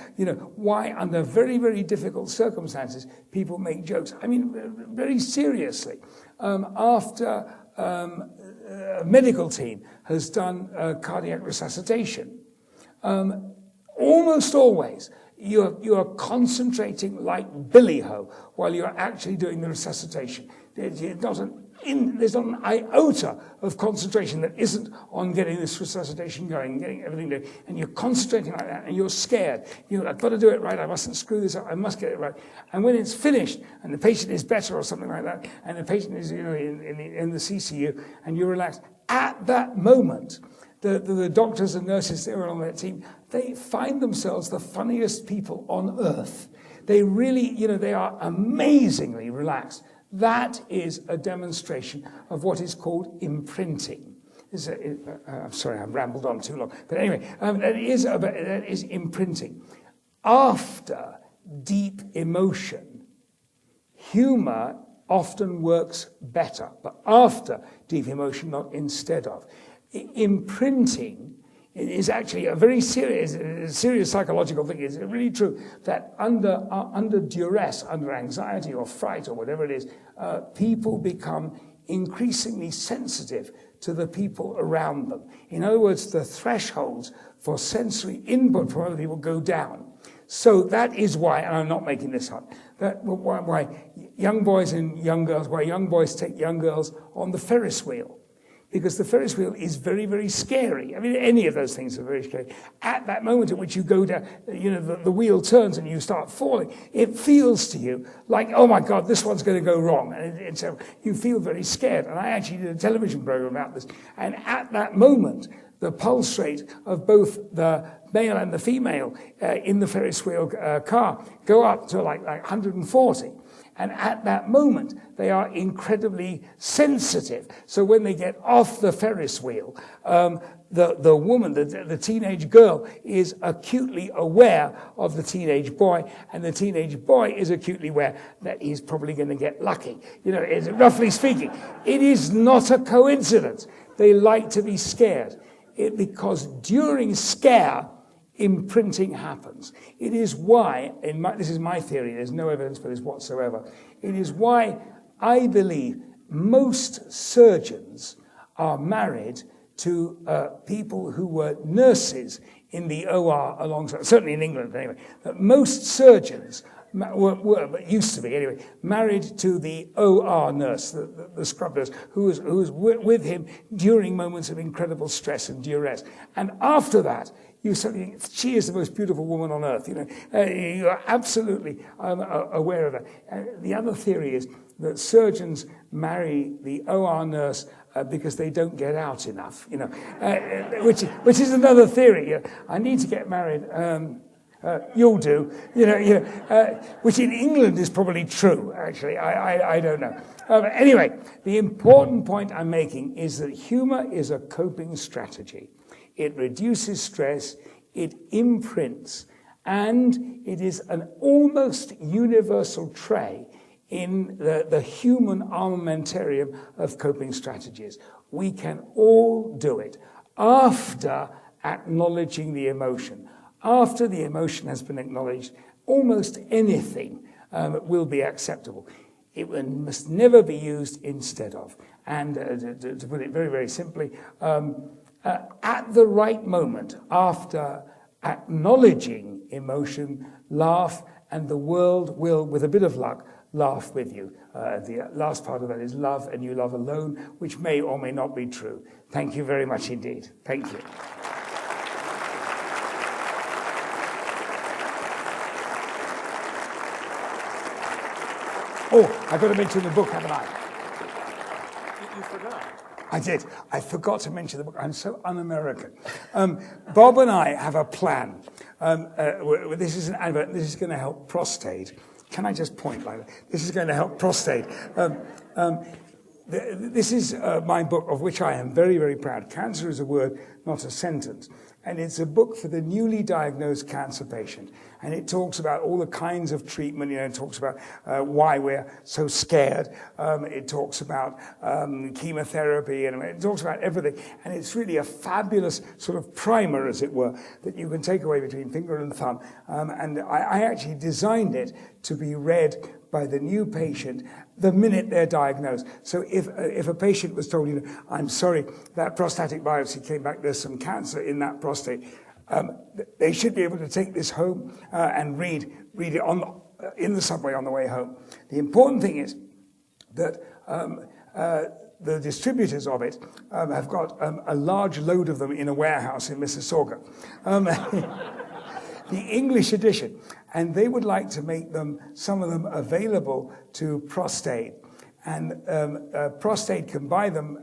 Why under very, very difficult circumstances people make jokes. I mean, very seriously. After medical team has done cardiac resuscitation, almost always you are concentrating like billy-ho while you're actually doing the resuscitation. There's not an iota of concentration that isn't on getting this resuscitation going, getting everything done, and you're concentrating like that, and you're scared. I've got to do it right, I mustn't screw this up, I must get it right. And when it's finished, and the patient is better or something like that, and the patient is in the CCU, and you're relaxed, at that moment, the doctors and nurses that are on that team, they find themselves the funniest people on earth. They really, they are amazingly relaxed. That is a demonstration of what is called imprinting. I'm sorry, I've rambled on too long. But anyway, that is imprinting. After deep emotion, humor often works better, but after deep emotion, not instead of. Imprinting is actually a very serious psychological thing. It's really true that under duress, under anxiety or fright or whatever it is, people become increasingly sensitive to the people around them. In other words, the thresholds for sensory input from other people go down. So that is why, and I'm not making this up, why young boys and young girls, why young boys take young girls on the Ferris wheel. Because the Ferris wheel is very, very scary. I mean, any of those things are very scary. At that moment at which you go down, the wheel turns and you start falling, it feels to you like, oh my God, this one's going to go wrong. And so you feel very scared. And I actually did a television program about this. And at that moment, the pulse rate of both the male and the female in the Ferris wheel car go up to like 140. And at that moment, they are incredibly sensitive. So when they get off the Ferris wheel, the woman, the teenage girl, is acutely aware of the teenage boy, and the teenage boy is acutely aware that he's probably going to get lucky. Roughly speaking, it is not a coincidence. They like to be scared. Because during scare, imprinting happens. It is why, this is my theory, there's no evidence for this whatsoever, it is why I believe most surgeons are married to people who were nurses in the OR alongside, certainly in England anyway, that most surgeons but used to be anyway, married to the OR nurse, the scrub nurse, who was with him during moments of incredible stress and duress. And after that, you suddenly think, she is the most beautiful woman on earth. You are absolutely aware of that. The other theory is that surgeons marry the OR nurse because they don't get out enough. Which is another theory. I need to get married. You'll do. Which in England is probably true. Actually, I don't know. Anyway, the important point I'm making is that humor is a coping strategy. It reduces stress, it imprints, and it is an almost universal trait in the human armamentarium of coping strategies. We can all do it after acknowledging the emotion. After the emotion has been acknowledged, almost anything will be acceptable. It must never be used instead of. And to put it very, very simply, at the right moment, after acknowledging emotion, laugh, and the world will, with a bit of luck, laugh with you. The last part of that is love, and you love alone, which may or may not be true. Thank you very much indeed. Thank you. Oh, I've got to mention the book, haven't I? You forgot. I did. I forgot to mention the book. I'm so un-American. Bob and I have a plan. This is an advert. This is going to help prostate. Can I just point like that? This is going to help prostate. This is my book, of which I am very, very proud. Cancer is a word, not a sentence. And it's a book for the newly diagnosed cancer patient. And it talks about all the kinds of treatment. It talks about why we're so scared. It talks about chemotherapy, and it talks about everything. And it's really a fabulous sort of primer, as it were, that you can take away between finger and thumb. And I actually designed it to be read by the new patient the minute they're diagnosed. So if a patient was told, I'm sorry, that prostatic biopsy came back, there's some cancer in that prostate, they should be able to take this home and read it in the subway on the way home. The important thing is that the distributors of it have got a large load of them in a warehouse in Mississauga. The English edition, and they would like to make some of them available to prostate. And prostate can buy them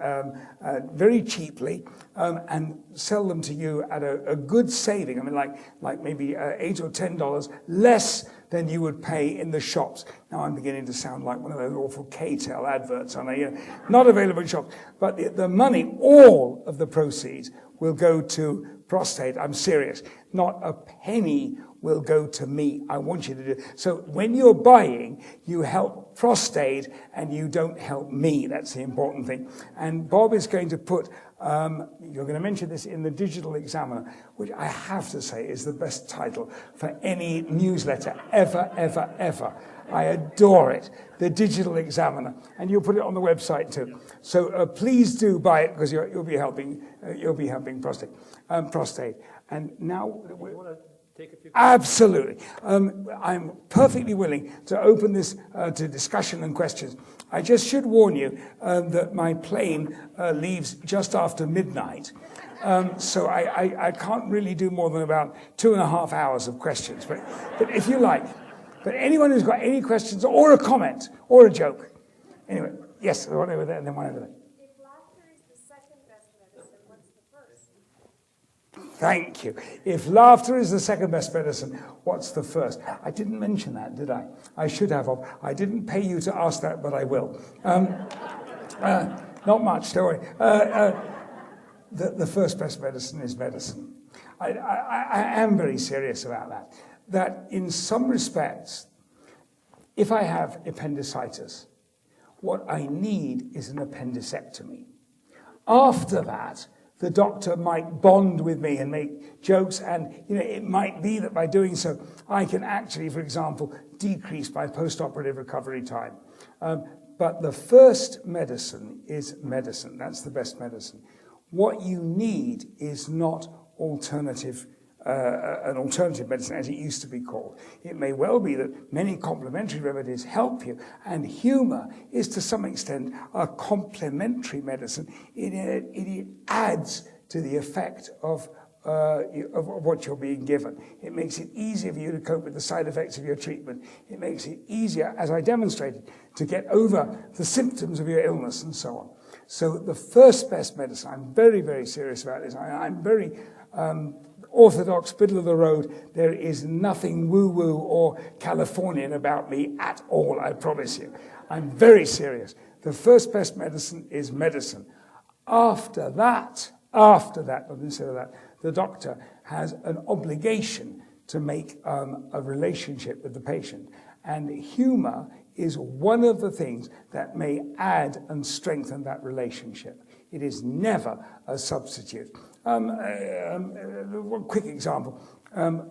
very cheaply and sell them to you at a good saving. I mean, like maybe $8 or $10 less than you would pay in the shops. Now I'm beginning to sound like one of those awful K-Tel adverts, aren't I? Not available in shops. But the money, all of the proceeds, will go to prostate. I'm serious. Not a penny will go to me. I want you to do it. So when you're buying, you help prostate and you don't help me. That's the important thing. And Bob is going to put, you're going to mention this in the Digital Examiner, which I have to say is the best title for any newsletter ever, ever, ever. I adore it, the Digital Examiner, and you'll put it on the website too. So please do buy it because you'll be helping prostate. And now, take a few absolutely, I'm perfectly willing to open this to discussion and questions. I just should warn you that my plane leaves just after midnight. So I can't really do more than about 2.5 hours of questions, but if you like. But anyone who's got any questions or a comment or a joke. Anyway, yes, one over there and then one over there. If laughter is the second best medicine, what's the first? Thank you. If laughter is the second best medicine, what's the first? I didn't mention that, did I? I should have. I didn't pay you to ask that, but I will. Not much, don't worry. The first best medicine is medicine. I am very serious about that. That in some respects, if I have appendicitis, what I need is an appendicectomy. After that, the doctor might bond with me and make jokes, and it might be that by doing so, I can actually, for example, decrease my post-operative recovery time. But the first medicine is medicine. That's the best medicine. What you need is not an alternative medicine, as it used to be called. It may well be that many complementary remedies help you, and humor is to some extent a complementary medicine. It adds to the effect of what you're being given. It makes it easier for you to cope with the side effects of your treatment. It makes it easier, as I demonstrated, to get over the symptoms of your illness and so on. So the first best medicine, I'm very, very serious about this. I'm very orthodox, middle of the road. There is nothing woo-woo or Californian about me at all, I promise you. I'm very serious. The first best medicine is medicine. After that, not instead of that, the doctor has an obligation to make a relationship with the patient. And humor is one of the things that may add and strengthen that relationship. It is never a substitute. One quick example.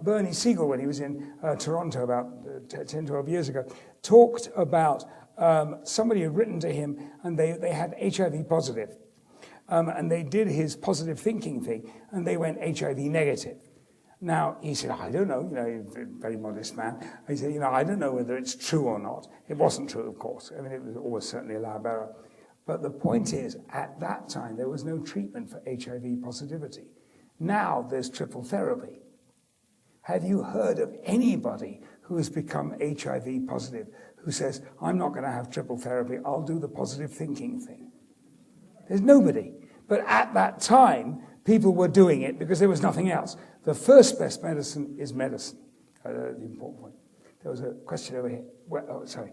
Bernie Siegel, when he was in Toronto about 10, 12 years ago, talked about somebody had written to him and they had HIV positive. And they did his positive thinking thing and they went HIV negative. Now, he said, I don't know, he's a very modest man. He said, I don't know whether it's true or not. It wasn't true, of course. I mean, it was almost certainly a lab error. But the point is, at that time, there was no treatment for HIV positivity. Now there's triple therapy. Have you heard of anybody who has become HIV positive who says, I'm not going to have triple therapy, I'll do the positive thinking thing? There's nobody. But at that time, people were doing it because there was nothing else. The first best medicine is medicine. The important point. There was a question over here. Sorry.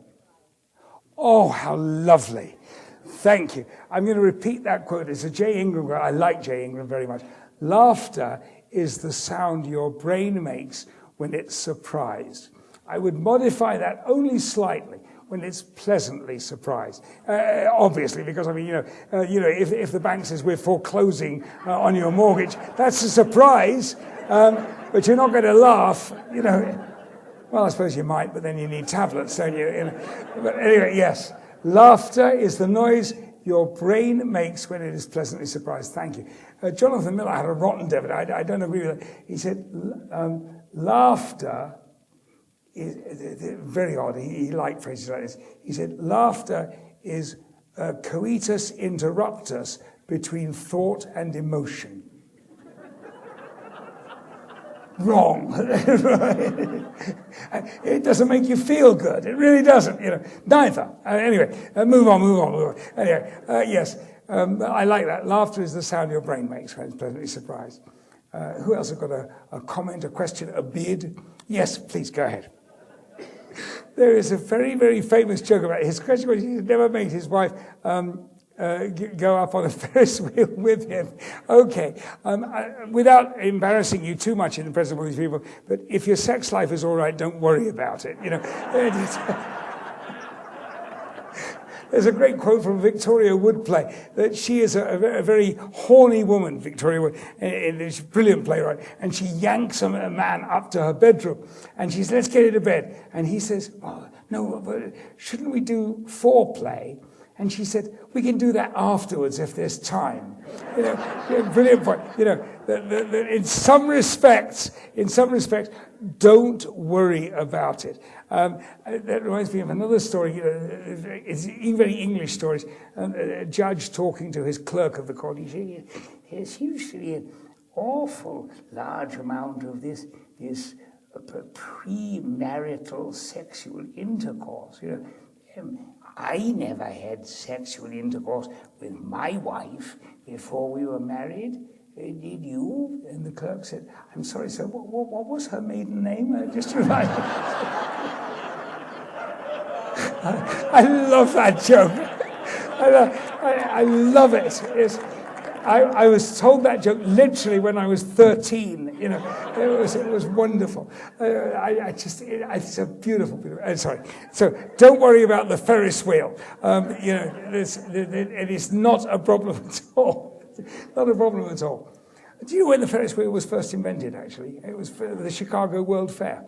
Oh, how lovely. Thank you. I'm going to repeat that quote. It's a J. Ingram quote. I like J. Ingram very much. Laughter is the sound your brain makes when it's surprised. I would modify that only slightly when it's pleasantly surprised. Obviously, because if the bank says we're foreclosing on your mortgage, that's a surprise. But you're not going to laugh, Well, I suppose you might, but then you need tablets, don't you? But anyway, yes. Laughter is the noise your brain makes when it is pleasantly surprised. Thank you. Jonathan Miller had a rotten debate. I don't agree with it. He said, laughter is very odd. He liked phrases like this. He said, laughter is coitus interruptus between thought and emotion. Wrong. It doesn't make you feel good. It really doesn't. Neither. Anyway, move on. Anyway, yes, I like that. Laughter is the sound your brain makes when it's pleasantly surprised. Who else has got a comment, a question, a bid? Yes, please go ahead. There is a very, very famous joke about his question was he never made his wife go up on a Ferris wheel with him. Okay, without embarrassing you too much in the presence of all these people, but if your sex life is all right, don't worry about it. There's a great quote from Victoria Wood play that she is a very horny woman, Victoria Wood, and she's a brilliant playwright, and she yanks a man up to her bedroom, and she says, let's get into bed. And he says, oh, no, but shouldn't we do foreplay? And she said, we can do that afterwards if there's time. Brilliant point. In some respects, don't worry about it. That reminds me of another story. It's very English stories. A judge talking to his clerk of the court. He said, there's usually an awful large amount of this premarital sexual intercourse. I never had sexual intercourse with my wife before we were married. Did you? And the clerk said, I'm sorry, sir, what was her maiden name? Just remind me. I love that joke. I love it. I was told that joke literally when I was 13. It was wonderful. It's a beautiful. Sorry. So don't worry about the Ferris wheel. It is not a problem at all. Not a problem at all. Do you know when the Ferris wheel was first invented? Actually, it was for the Chicago World Fair.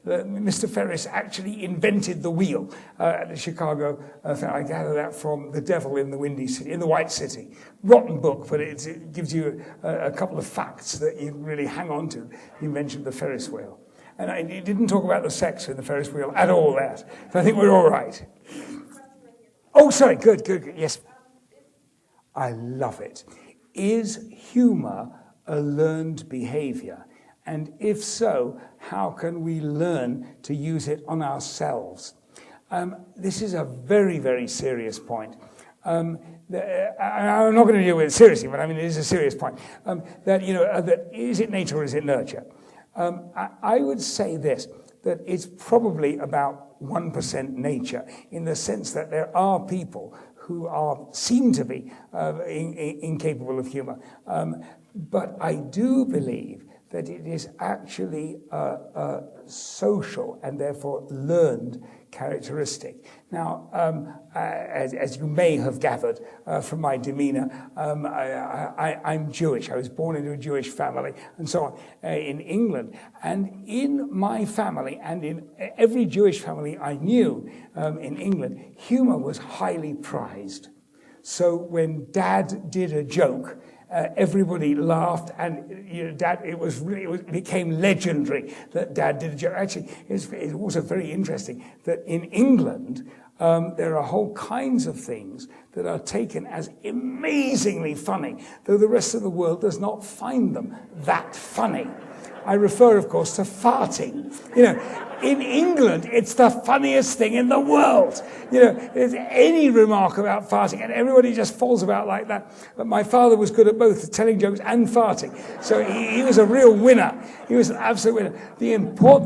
Mr. Ferris actually invented the wheel at the Chicago Fair. I gather that from The Devil in the Windy City, in the White City. Rotten book, but it gives you a couple of facts that you can really hang on to. He mentioned the Ferris wheel. And he didn't talk about the sex in the Ferris wheel at all that. So I think we're all right. Oh, sorry, good. Yes. I love it. Is humor a learned behavior? And if so, how can we learn to use it on ourselves? This is a very, very serious point. I'm not going to deal with it seriously, but I mean, it is a serious point. That is it nature or is it nurture? I would say this, that it's probably about 1% nature, in the sense that there are people who seem to be incapable of humor. But I do believe that it is actually a social and therefore learned characteristic. Now, as you may have gathered from my demeanor, I'm Jewish. I was born into a Jewish family and so on in England. And in my family and in every Jewish family I knew in England, humor was highly prized. So when Dad did a joke, everybody laughed, and Dad. It became legendary that Dad did a joke. Actually, it's also very interesting that in England there are whole kinds of things that are taken as amazingly funny, though the rest of the world does not find them that funny. I refer, of course, to farting. In England, it's the funniest thing in the world. There's any remark about farting, and everybody just falls about like that. But my father was good at both telling jokes and farting. So he was a real winner. He was an absolute winner.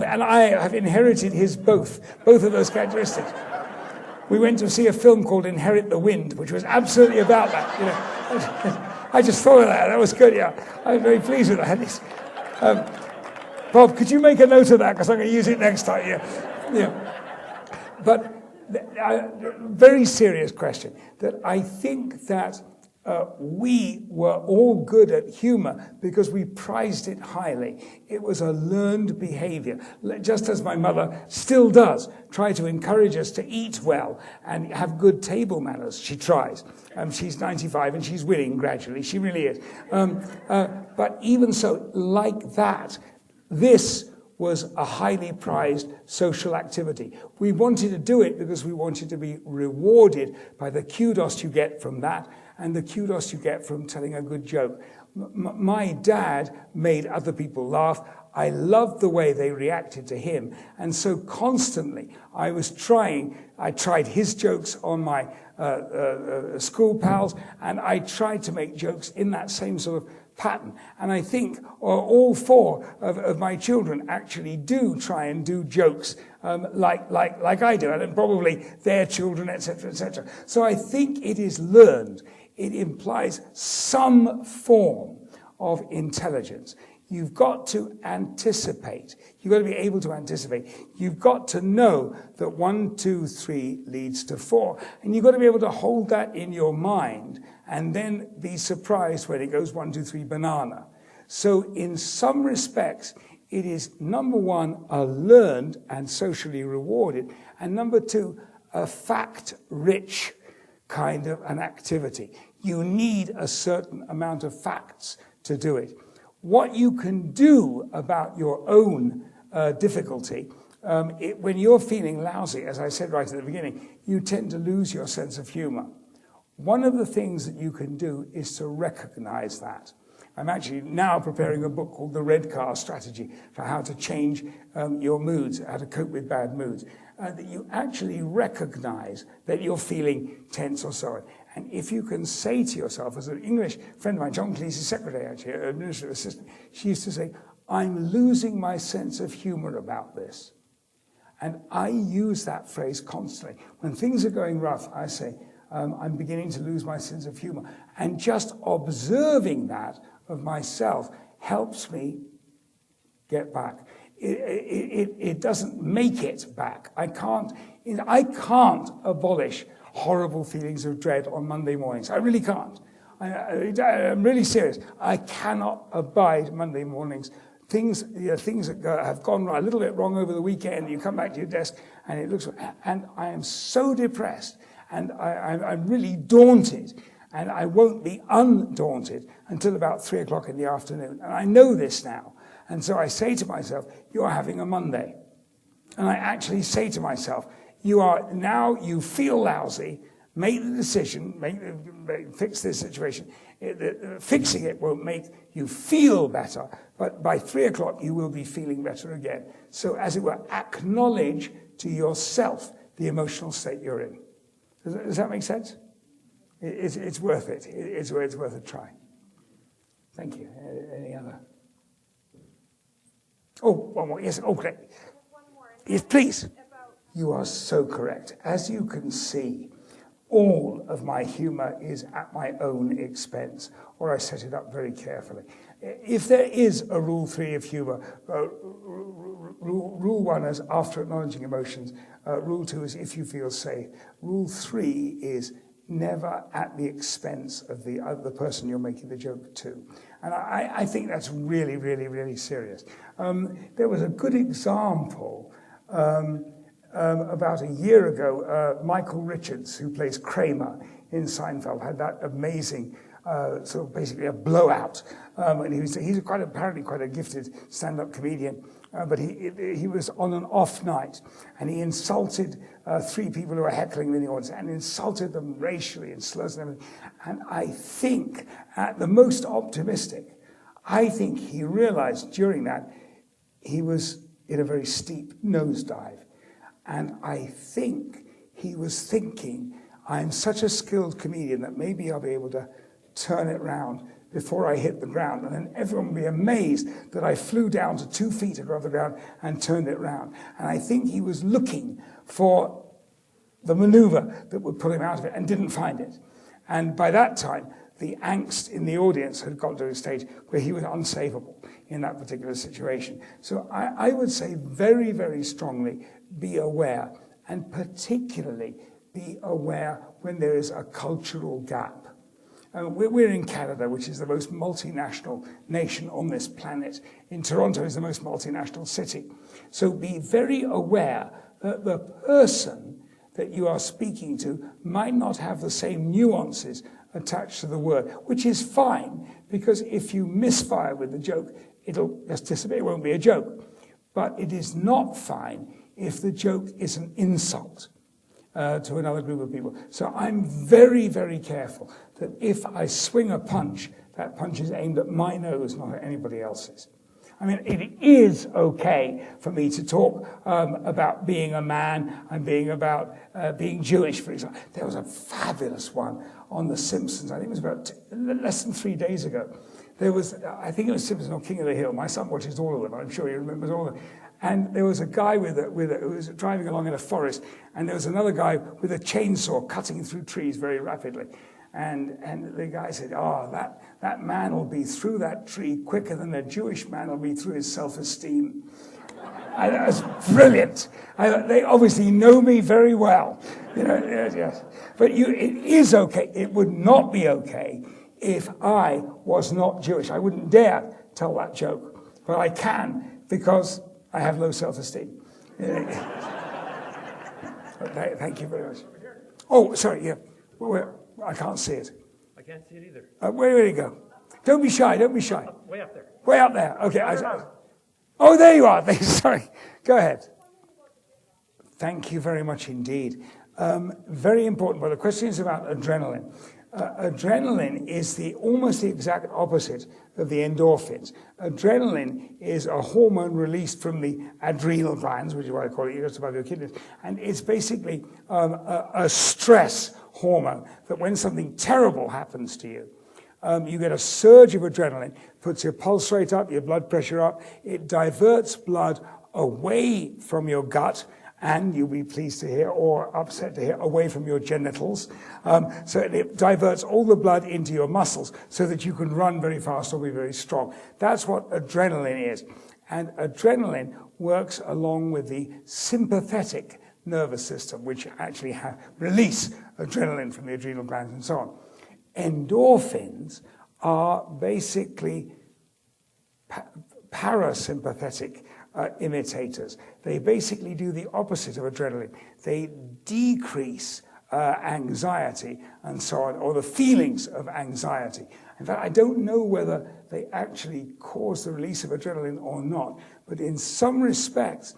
And I have inherited his both of those characteristics. We went to see a film called Inherit the Wind, which was absolutely about that. I just thought of that. That was good, yeah. I'm very pleased with that. Bob, could you make a note of that? Because I'm going to use it next time. Yeah. But very serious question. That I think that we were all good at humor because we prized it highly. It was a learned behavior, just as my mother still does, try to encourage us to eat well and have good table manners. She tries. She's 95 and she's winning gradually. She really is. But even so, like that, this was a highly prized social activity. We wanted to do it because we wanted to be rewarded by the kudos you get from that and the kudos you get from telling a good joke. My dad made other people laugh. I loved the way they reacted to him. And so constantly I tried his jokes on my school pals, and I tried to make jokes in that same sort of pattern. And I think all four of my children actually do try and do jokes like I do, and probably their children, etc., etc. So I think it is learned. It implies some form of intelligence. You've got to anticipate. You've got to be able to anticipate. You've got to know that 1, 2, 3 leads to 4. And you've got to be able to hold that in your mind and then be surprised when it goes 1, 2, 3 banana. So in some respects, it is, number one, a learned and socially rewarded, and number two, a fact-rich kind of an activity. You need a certain amount of facts to do it. What you can do about your own difficulty, when you're feeling lousy, as I said right at the beginning, you tend to lose your sense of humor. One of the things that you can do is to recognize that. I'm actually now preparing a book called The Red Car Strategy for how to change your moods, how to cope with bad moods. That you actually recognize that you're feeling tense or sorry. And if you can say to yourself, as an English friend of mine, John Cleese's secretary, actually, an administrative assistant, she used to say, I'm losing my sense of humor about this. And I use that phrase constantly. When things are going rough, I say, I'm beginning to lose my sense of humor. And just observing that of myself helps me get back. It doesn't make it back. I can't abolish horrible feelings of dread on Monday mornings. I really can't. I'm really serious. I cannot abide Monday mornings. Things that have gone a little bit wrong over the weekend, you come back to your desk and it looks, and I am so depressed and I'm really daunted, and I won't be undaunted until about 3 o'clock in the afternoon. And I know this now. And so I say to myself, you're having a Monday. And I actually say to myself, you feel lousy, make the decision, fix this situation. Fixing it won't make you feel better, but by 3 o'clock you will be feeling better again. So as it were, acknowledge to yourself the emotional state you're in. Does that make sense? It's worth it. It's worth a try. Thank you. Any other? Oh, one more. Yes. Oh, great. One more. Yes, please. You are so correct. As you can see, all of my humor is at my own expense, or I set it up very carefully. If there is a rule 3 of humor, rule 1 is after acknowledging emotions. Rule 2 is if you feel safe. Rule 3 is never at the expense of the person you're making the joke to. And I think that's really, really, really serious. There was a good example about a year ago. Michael Richards, who plays Kramer in Seinfeld, had that amazing sort of basically a blowout. And he's apparently quite a gifted stand-up comedian. But he was on an off night, and he insulted 3 people who were heckling in the audience, and insulted them racially and slurs and everything. And I think, at the most optimistic, I think he realized during that he was in a very steep nosedive. And I think he was thinking, I'm such a skilled comedian that maybe I'll be able to turn it round before I hit the ground, and then everyone will be amazed that I flew down to 2 feet above the ground and turned it round. And I think he was looking for the maneuver that would pull him out of it and didn't find it. And by that time, the angst in the audience had got to a stage where he was unsavable in that particular situation. So I would say very, very strongly, be aware, and particularly be aware when there is a cultural gap. We're in Canada, which is the most multinational nation on this planet. In Toronto is the most multinational city. So be very aware that the person that you are speaking to might not have the same nuances attached to the word, which is fine, because if you misfire with the joke, it'll just disappear, it won't be a joke. But it is not fine if the joke is an insult to another group of people. So I'm very, very careful that if I swing a punch, that punch is aimed at my nose, not at anybody else's. I mean, it is okay for me to talk about being a man and being Jewish, for example. There was a fabulous one on The Simpsons. I think it was about less than 3 days ago. There was, I think it was Simpsons or King of the Hill. My son watches all of them. I'm sure he remembers all of them. And there was a guy who was driving along in a forest, and there was another guy with a chainsaw cutting through trees very rapidly. And the guy said, that man will be through that tree quicker than a Jewish man will be through his self-esteem. And that was brilliant. They obviously know me very well. Yes. But it is okay. It would not be okay if I was not Jewish. I wouldn't dare tell that joke. But I can, because I have low self-esteem. Thank you very much. Oh, sorry, yeah. I can't see it. I can't see it either. Where did it go? Don't be shy, don't be shy. Way up there. Way up there. Okay. Oh, there you are. Sorry. Go ahead. Thank you very much indeed. Very important. Well, the question is about adrenaline. Adrenaline is almost the exact opposite of the endorphins. Adrenaline is a hormone released from the adrenal glands, which is what I call it, just above your kidneys, and it's basically a stress hormone that when something terrible happens to you, you get a surge of adrenaline, puts your pulse rate up, your blood pressure up, it diverts blood away from your gut, and you'll be pleased to hear, or upset to hear, away from your genitals. So it diverts all the blood into your muscles so that you can run very fast or be very strong. That's what adrenaline is. And adrenaline works along with the sympathetic nervous system, which actually release adrenaline from the adrenal glands and so on. Endorphins are basically parasympathetic imitators. They basically do the opposite of adrenaline. They decrease anxiety and so on, or the feelings of anxiety. In fact, I don't know whether they actually cause the release of adrenaline or not, but in some respects,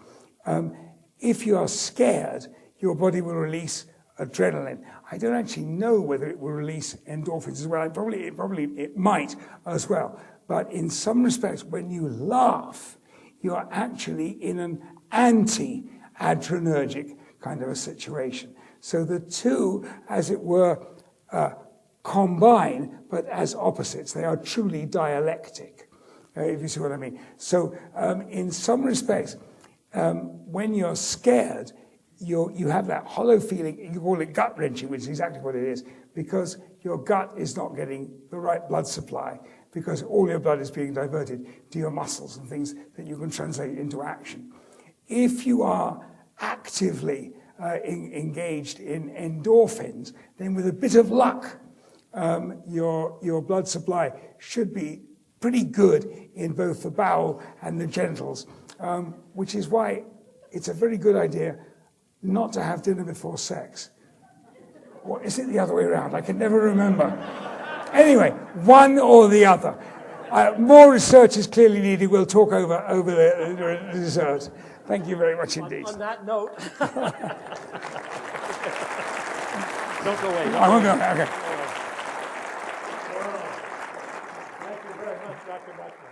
if you are scared, your body will release adrenaline. I don't actually know whether it will release endorphins as well. It might as well. But in some respects, when you laugh, you are actually in an anti-adrenergic kind of a situation. So the two, as it were, combine, but as opposites. They are truly dialectic, if you see what I mean. So in some respects, when you're scared, you have that hollow feeling. You call it gut wrenching, which is exactly what it is, because your gut is not getting the right blood supply, because all your blood is being diverted to your muscles and things that you can translate into action. If you are actively engaged in endorphins, then with a bit of luck, your blood supply should be pretty good in both the bowel and the genitals, which is why it's a very good idea not to have dinner before sex. Or is it the other way around? I can never remember. Anyway, one or the other. More research is clearly needed. We'll talk over the dessert. Thank you very much indeed. On that note, don't go away. I won't go. Okay. Thank you very much, Dr. Buckman.